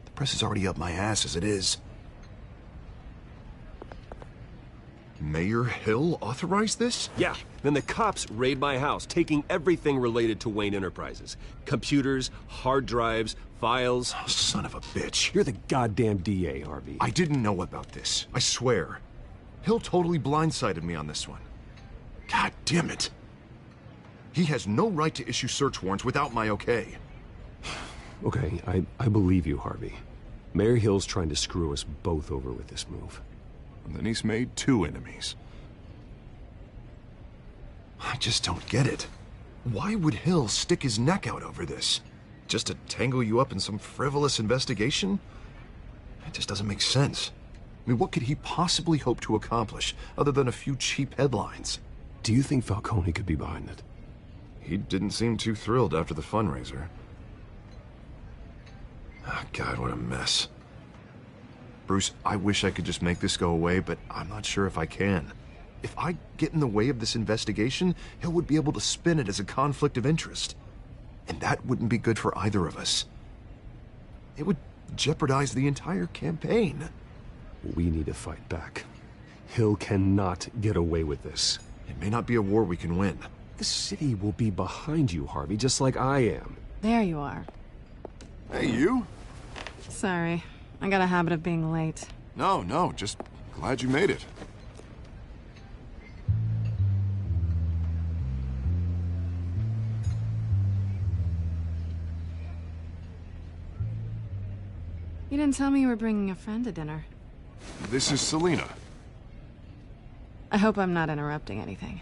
The press is already up my ass as it is. Mayor Hill authorized this? Yeah, then the cops raid my house, taking everything related to Wayne Enterprises. Computers, hard drives, files. Oh, son of a bitch. You're the goddamn DA, Harvey. I didn't know about this. I swear. Hill totally blindsided me on this one. God damn it. He has no right to issue search warrants without my okay. Okay, I believe you, Harvey. Mayor Hill's trying to screw us both over with this move. And then he's made 2 enemies. I just don't get it. Why would Hill stick his neck out over this? Just to tangle you up in some frivolous investigation? It just doesn't make sense. I mean, what could he possibly hope to accomplish other than a few cheap headlines? Do you think Falcone could be behind it? He didn't seem too thrilled after the fundraiser. Oh, God, what a mess. Bruce, I wish I could just make this go away, but I'm not sure if I can. If I get in the way of this investigation, Hill would be able to spin it as a conflict of interest. And that wouldn't be good for either of us. It would jeopardize the entire campaign. We need to fight back. Hill cannot get away with this. It may not be a war we can win. The city will be behind you, Harvey, just like I am. There you are. Hey, you? Sorry. I got a habit of being late. No, just glad you made it. You didn't tell me you were bringing a friend to dinner. This is Selina. I hope I'm not interrupting anything.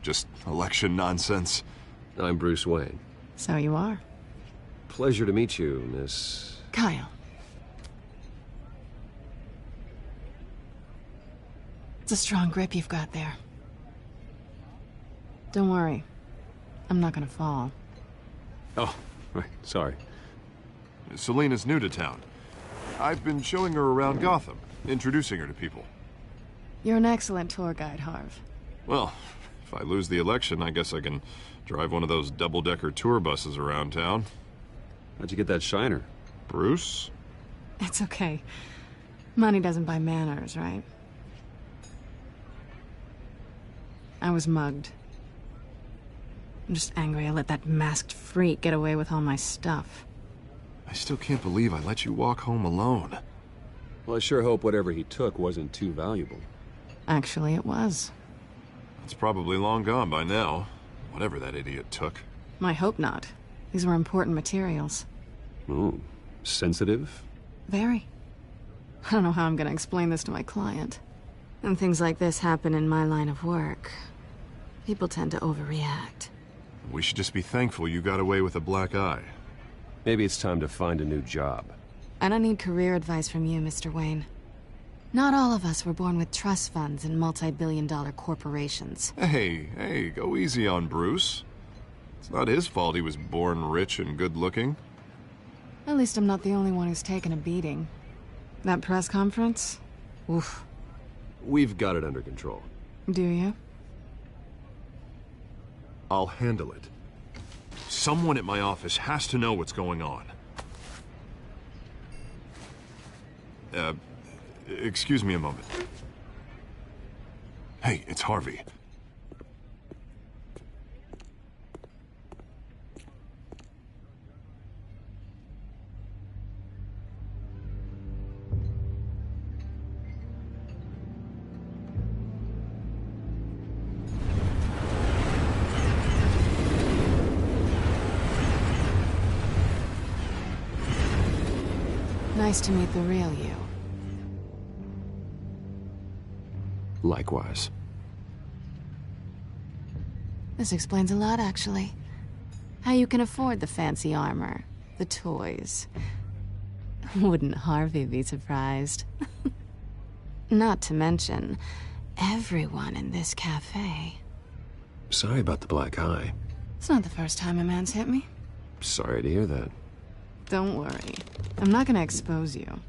Just election nonsense. I'm Bruce Wayne. So you are. Pleasure to meet you, Miss... Kyle. It's a strong grip you've got there. Don't worry. I'm not gonna fall. Oh, right, sorry. Selina's new to town. I've been showing her around Gotham, introducing her to people. You're an excellent tour guide, Harv. Well, if I lose the election, I guess I can drive one of those double-decker tour buses around town. How'd you get that shiner? Bruce? It's okay. Money doesn't buy manners, right? I was mugged. I'm just angry I let that masked freak get away with all my stuff. I still can't believe I let you walk home alone. Well, I sure hope whatever he took wasn't too valuable. Actually, it was. It's probably long gone by now, whatever that idiot took. I hope not. These were important materials. Ooh, sensitive? Very. I don't know how I'm gonna explain this to my client. And things like this happen in my line of work. People tend to overreact. We should just be thankful you got away with a black eye. Maybe it's time to find a new job. I don't need career advice from you, Mr. Wayne. Not all of us were born with trust funds and multi-billion-dollar corporations. Hey, go easy on Bruce. It's not his fault he was born rich and good-looking. At least I'm not the only one who's taken a beating. That press conference? Oof. We've got it under control. Do you? I'll handle it. Someone at my office has to know what's going on. Excuse me a moment. Hey, it's Harvey. Nice to meet the real you. Likewise. This explains a lot, actually. How you can afford the fancy armor, the toys. Wouldn't Harvey be surprised? Not to mention, everyone in this cafe. Sorry about the black eye. It's not the first time a man's hit me. Sorry to hear that. Don't worry. I'm not gonna expose you.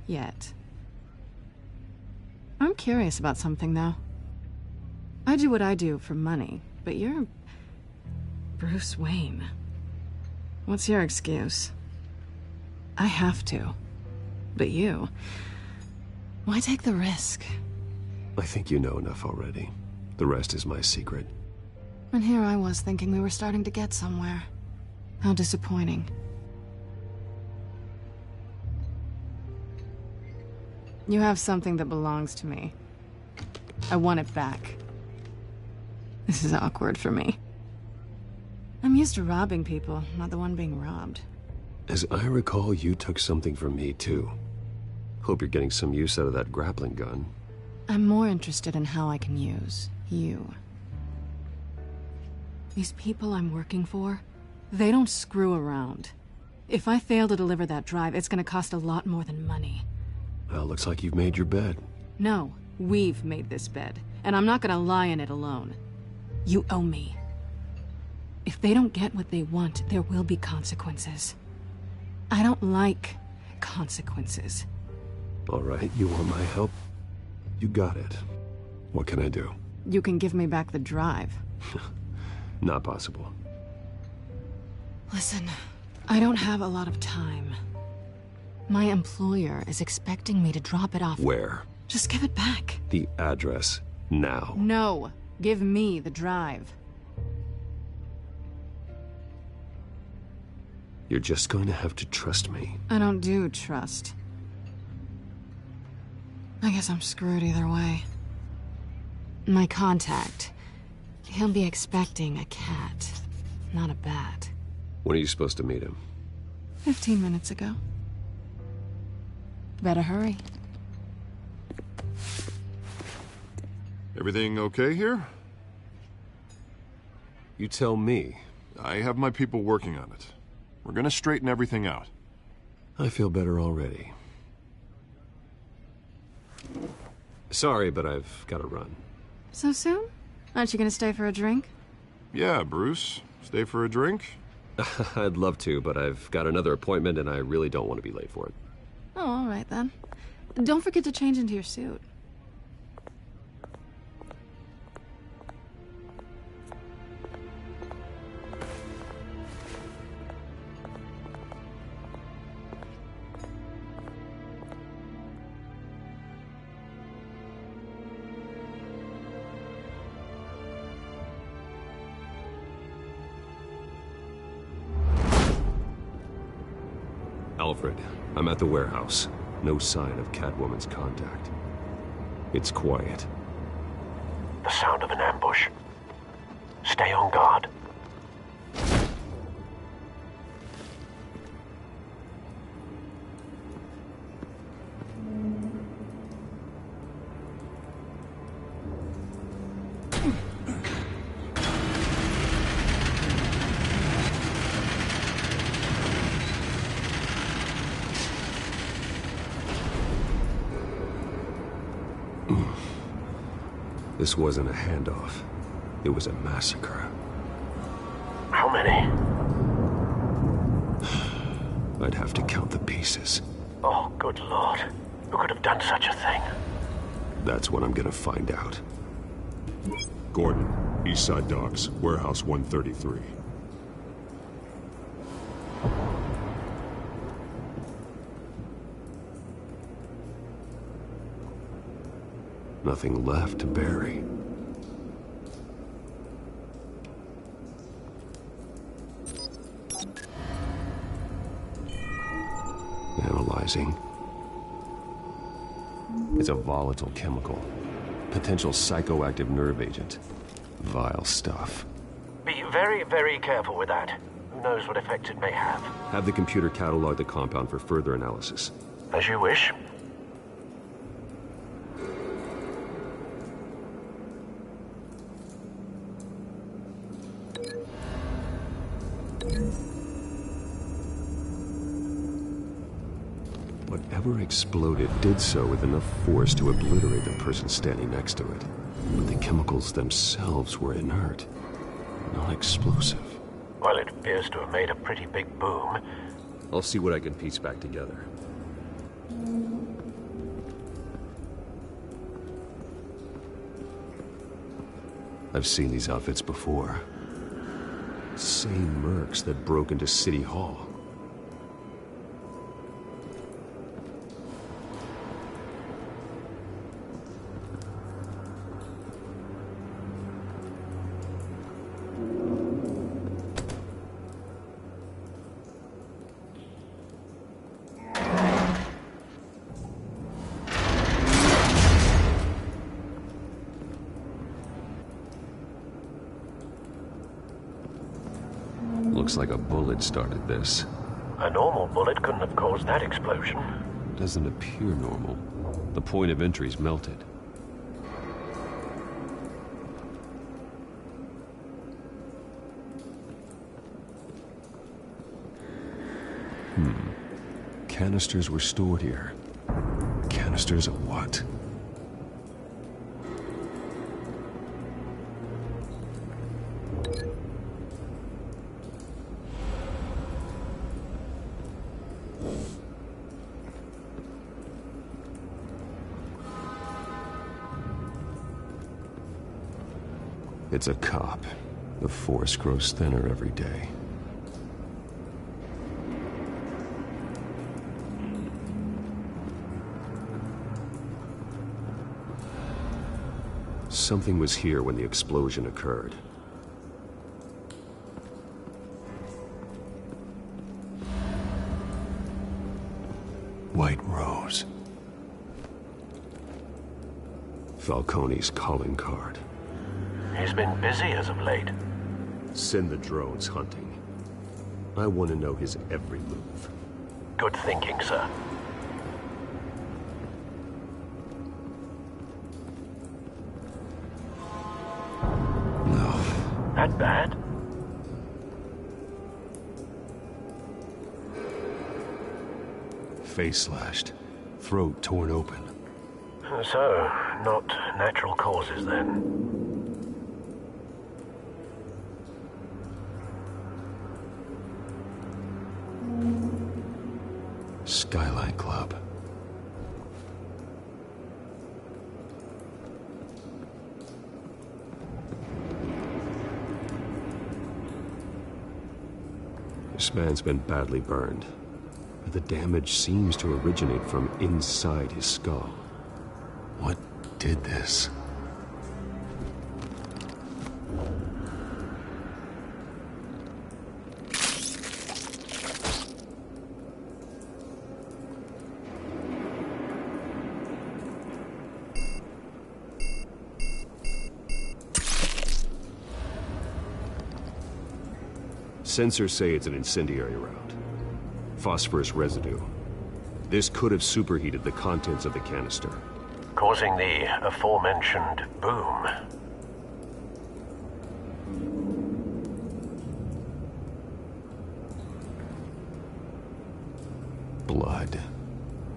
Yet. I'm curious about something, though. I do what I do for money, but you're Bruce Wayne. What's your excuse? I have to. But you... why take the risk? I think you know enough already. The rest is my secret. And here I was thinking we were starting to get somewhere. How disappointing. You have something that belongs to me. I want it back. This is awkward for me. I'm used to robbing people, not the one being robbed. As I recall, you took something from me, too. Hope you're getting some use out of that grappling gun. I'm more interested in how I can use you. These people I'm working for, they don't screw around. If I fail to deliver that drive, it's gonna cost a lot more than money. Well, looks like you've made your bed. No, we've made this bed, and I'm not gonna lie in it alone. You owe me. If they don't get what they want, there will be consequences. I don't like consequences. All right, you want my help? You got it. What can I do? You can give me back the drive. Not possible. Listen, I don't have a lot of time. My employer is expecting me to drop it off. Where? Just give it back. The address, now. No, give me the drive. You're just going to have to trust me. I don't do trust. I guess I'm screwed either way. My contact, he'll be expecting a cat, not a bat. When are you supposed to meet him? 15 minutes ago. Better hurry. Everything okay here? You tell me. I have my people working on it. We're gonna straighten everything out. I feel better already. Sorry, but I've got to run. So soon? Aren't you gonna stay for a drink? Yeah, Bruce. Stay for a drink? I'd love to, but I've got another appointment and I really don't want to be late for it. Oh, all right then. Don't forget to change into your suit. Alfred, I'm at the warehouse. No sign of Catwoman's contact. It's quiet. The sound of an ambush. Stay on guard. This wasn't a handoff. It was a massacre. How many? I'd have to count the pieces. Oh, good Lord. Who could have done such a thing? That's what I'm gonna find out. Gordon, Eastside Docks, Warehouse 133. Nothing left to bury. Analyzing. It's a volatile chemical. Potential psychoactive nerve agent. Vile stuff. Be very, very careful with that. Who knows what effect it may have. Have the computer catalog the compound for further analysis. As you wish. Whatever exploded did so with enough force to obliterate the person standing next to it. But the chemicals themselves were inert, not explosive. Well, it appears to have made a pretty big boom. I'll see what I can piece back together. I've seen these outfits before. Same mercs that broke into City Hall. Looks like a bullet started this. A normal bullet couldn't have caused that explosion. Doesn't appear normal. The point of entry's melted. Canisters were stored here. Canisters of what? It's a cop. The force grows thinner every day. Something was here when the explosion occurred. White Rose. Falcone's calling card. He's been busy as of late. Send the drones hunting. I want to know his every move. Good thinking, sir. No. That bad? Face slashed. Throat torn open. So, not natural causes then. Skyline Club. This man's been badly burned, but the damage seems to originate from inside his skull. What did this? Sensors say it's an incendiary round. Phosphorus residue. This could have superheated the contents of the canister, causing the aforementioned boom. Blood.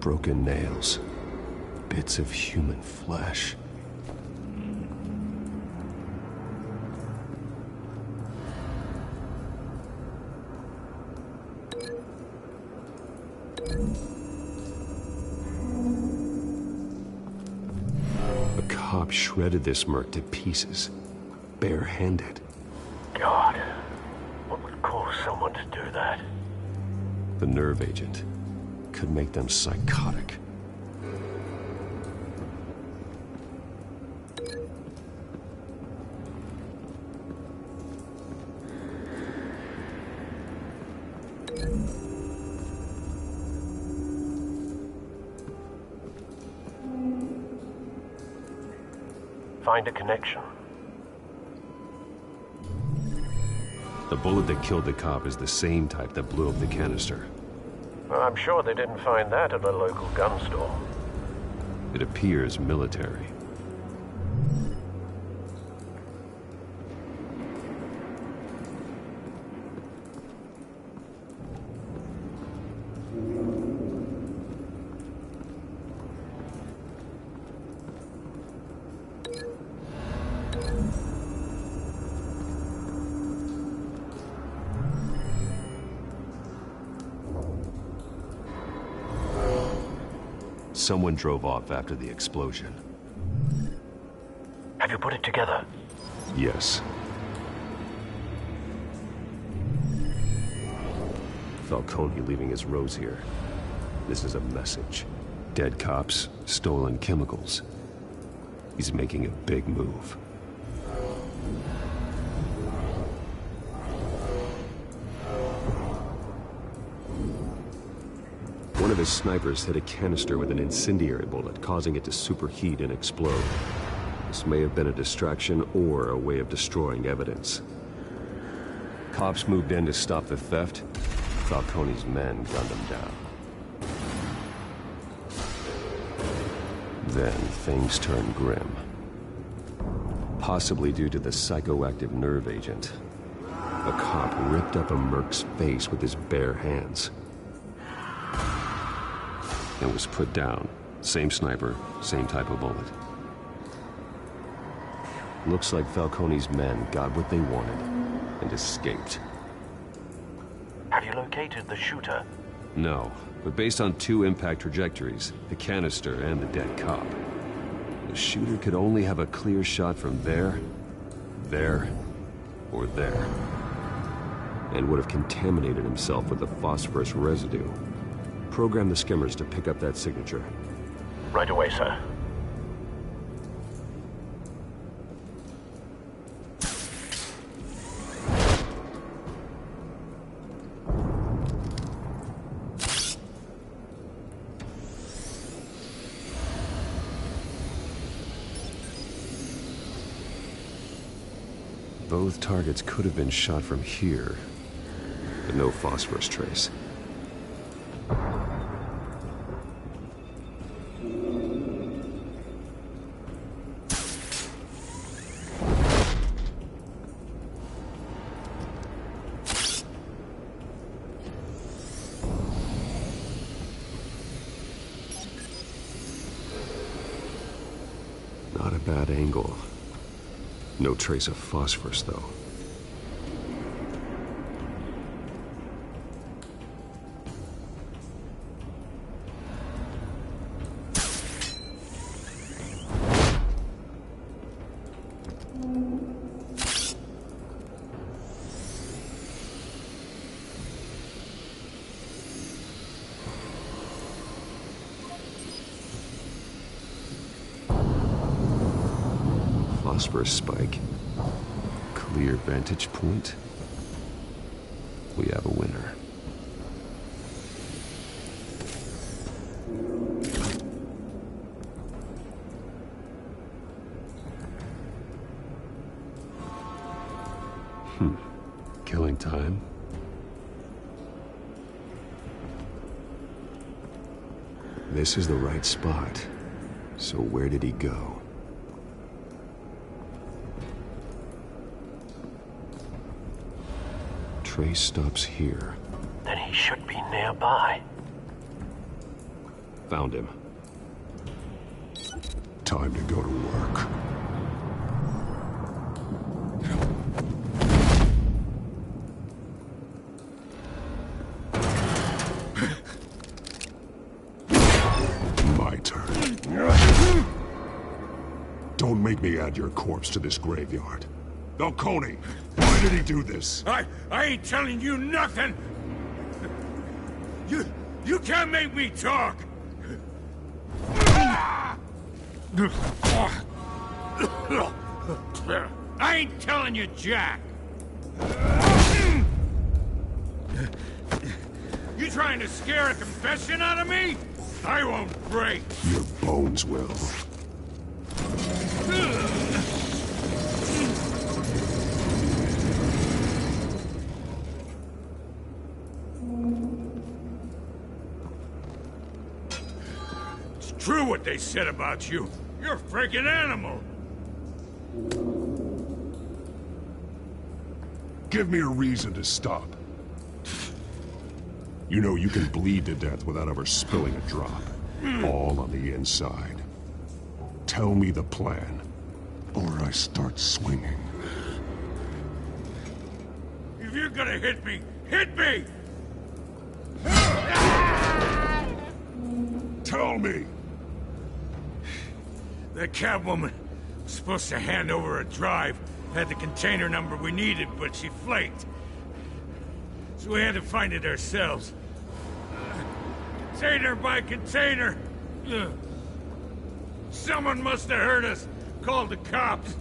Broken nails. Bits of human flesh. A cop shredded this merc to pieces, barehanded. God, what would cause someone to do that? The nerve agent could make them psychotic. Find a connection. The bullet that killed the cop is the same type that blew up the canister. Well, I'm sure they didn't find that at a local gun store. It appears military. Someone drove off after the explosion. Have you put it together? Yes. Falcone leaving his rose here. This is a message. Dead cops, stolen chemicals. He's making a big move. One of his snipers hit a canister with an incendiary bullet, causing it to superheat and explode. This may have been a distraction or a way of destroying evidence. Cops moved in to stop the theft. Falcone's men gunned him down. Then things turned grim. Possibly due to the psychoactive nerve agent. A cop ripped up a merc's face with his bare hands. And was put down. Same sniper, same type of bullet. Looks like Falcone's men got what they wanted and escaped. Have you located the shooter? No, but based on two impact trajectories, the canister and the dead cop, the shooter could only have a clear shot from there, or there, and would have contaminated himself with the phosphorus residue. Program the skimmers to pick up that signature. Right away, sir. Both targets could have been shot from here, but no phosphorus trace. Not a bad angle. No trace of phosphorus, though. Phosphorus spike. Clear vantage point. We have a winner. Killing time. This is the right spot. So where did he go? Trace stops here. Then he should be nearby. Found him. Time to go to work. My turn. Don't make me add your corpse to this graveyard. Falcone, why did he do this? I ain't telling you nothing! You can't make me talk! I ain't telling you jack! You trying to scare a confession out of me? I won't break! Your bones will. True what they said about you. You're a freaking animal. Give me a reason to stop. You know you can bleed to death without ever spilling a drop. All on the inside. Tell me the plan, or I start swinging. If you're gonna hit me, hit me! Tell me! The Catwoman was supposed to hand over a drive Had the container number we needed, but she flaked. So we had to find it ourselves. Container by container. Someone must have heard us. Called the cops.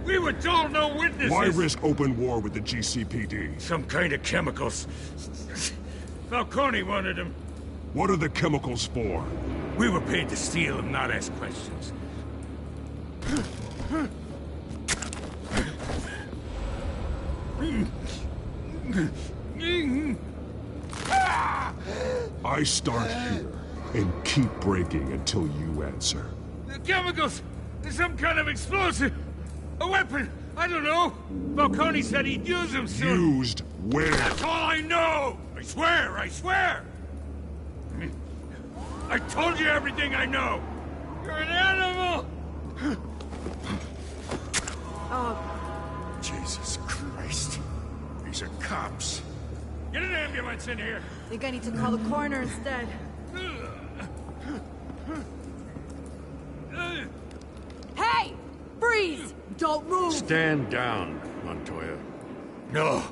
We were told no witnesses. Why risk open war with the GCPD? Some kind of chemicals. Falcone wanted them. What are the chemicals for? We were paid to steal them, not ask questions. I start here and keep breaking until you answer. The chemicals! Some kind of explosive! A weapon! I don't know! Falcone said he'd use them soon! Used where? That's all I know! I swear, I swear! I told you everything I know! You're an animal! Oh. Jesus Christ. These are cops. Get an ambulance in here! Think I need to call the coroner instead. Hey! Freeze! Don't move! Stand down, Montoya. No.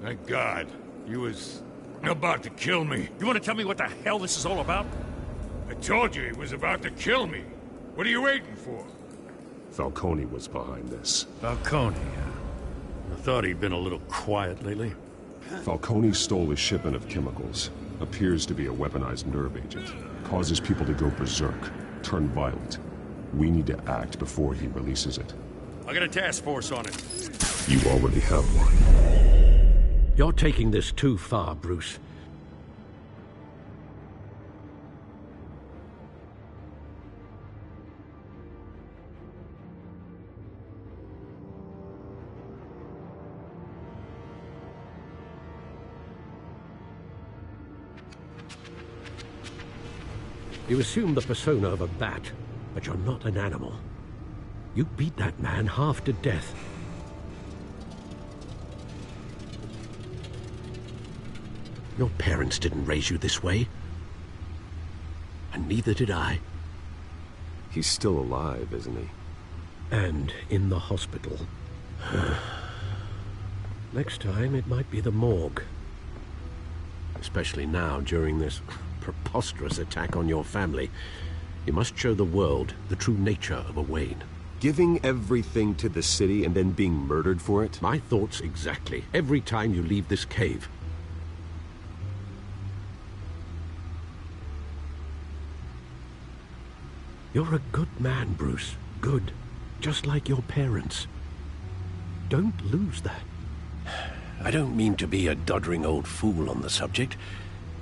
Thank God. He was about to kill me. You want to tell me what the hell this is all about? I told you he was about to kill me. What are you waiting for? Falcone was behind this. Falcone, I thought he'd been a little quiet lately. Falcone stole a shipment of chemicals. Appears to be a weaponized nerve agent. Causes people to go berserk, turn violent. We need to act before he releases it. I got a task force on it. You already have one. You're taking this too far, Bruce. You assume the persona of a bat, but you're not an animal. You beat that man half to death. Your parents didn't raise you this way. And neither did I. He's still alive, isn't he? And in the hospital. Next time, it might be the morgue. Especially now, during this preposterous attack on your family. You must show the world the true nature of a Wayne. Giving everything to the city and then being murdered for it? My thoughts exactly. Every time you leave this cave. You're a good man, Bruce. Good. Just like your parents. Don't lose that. I don't mean to be a doddering old fool on the subject,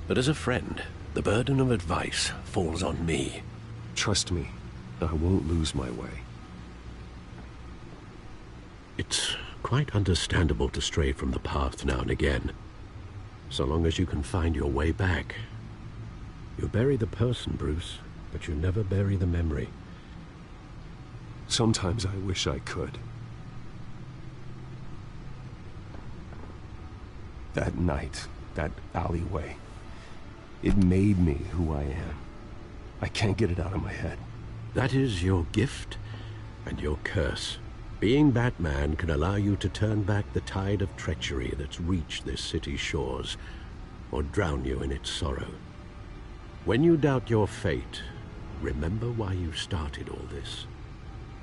but as a friend, the burden of advice falls on me. Trust me, I won't lose my way. It's quite understandable to stray from the path now and again, so long as you can find your way back. You bury the person, Bruce, but you never bury the memory. Sometimes I wish I could. That night, that alleyway, it made me who I am. I can't get it out of my head. That is your gift and your curse. Being Batman can allow you to turn back the tide of treachery that's reached this city's shores, or drown you in its sorrow. When you doubt your fate, remember why you started all this.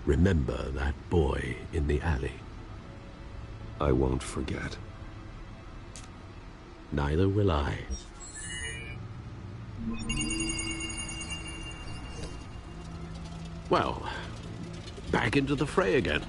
Remember that boy in the alley. I won't forget. Neither will I. Well, back into the fray again.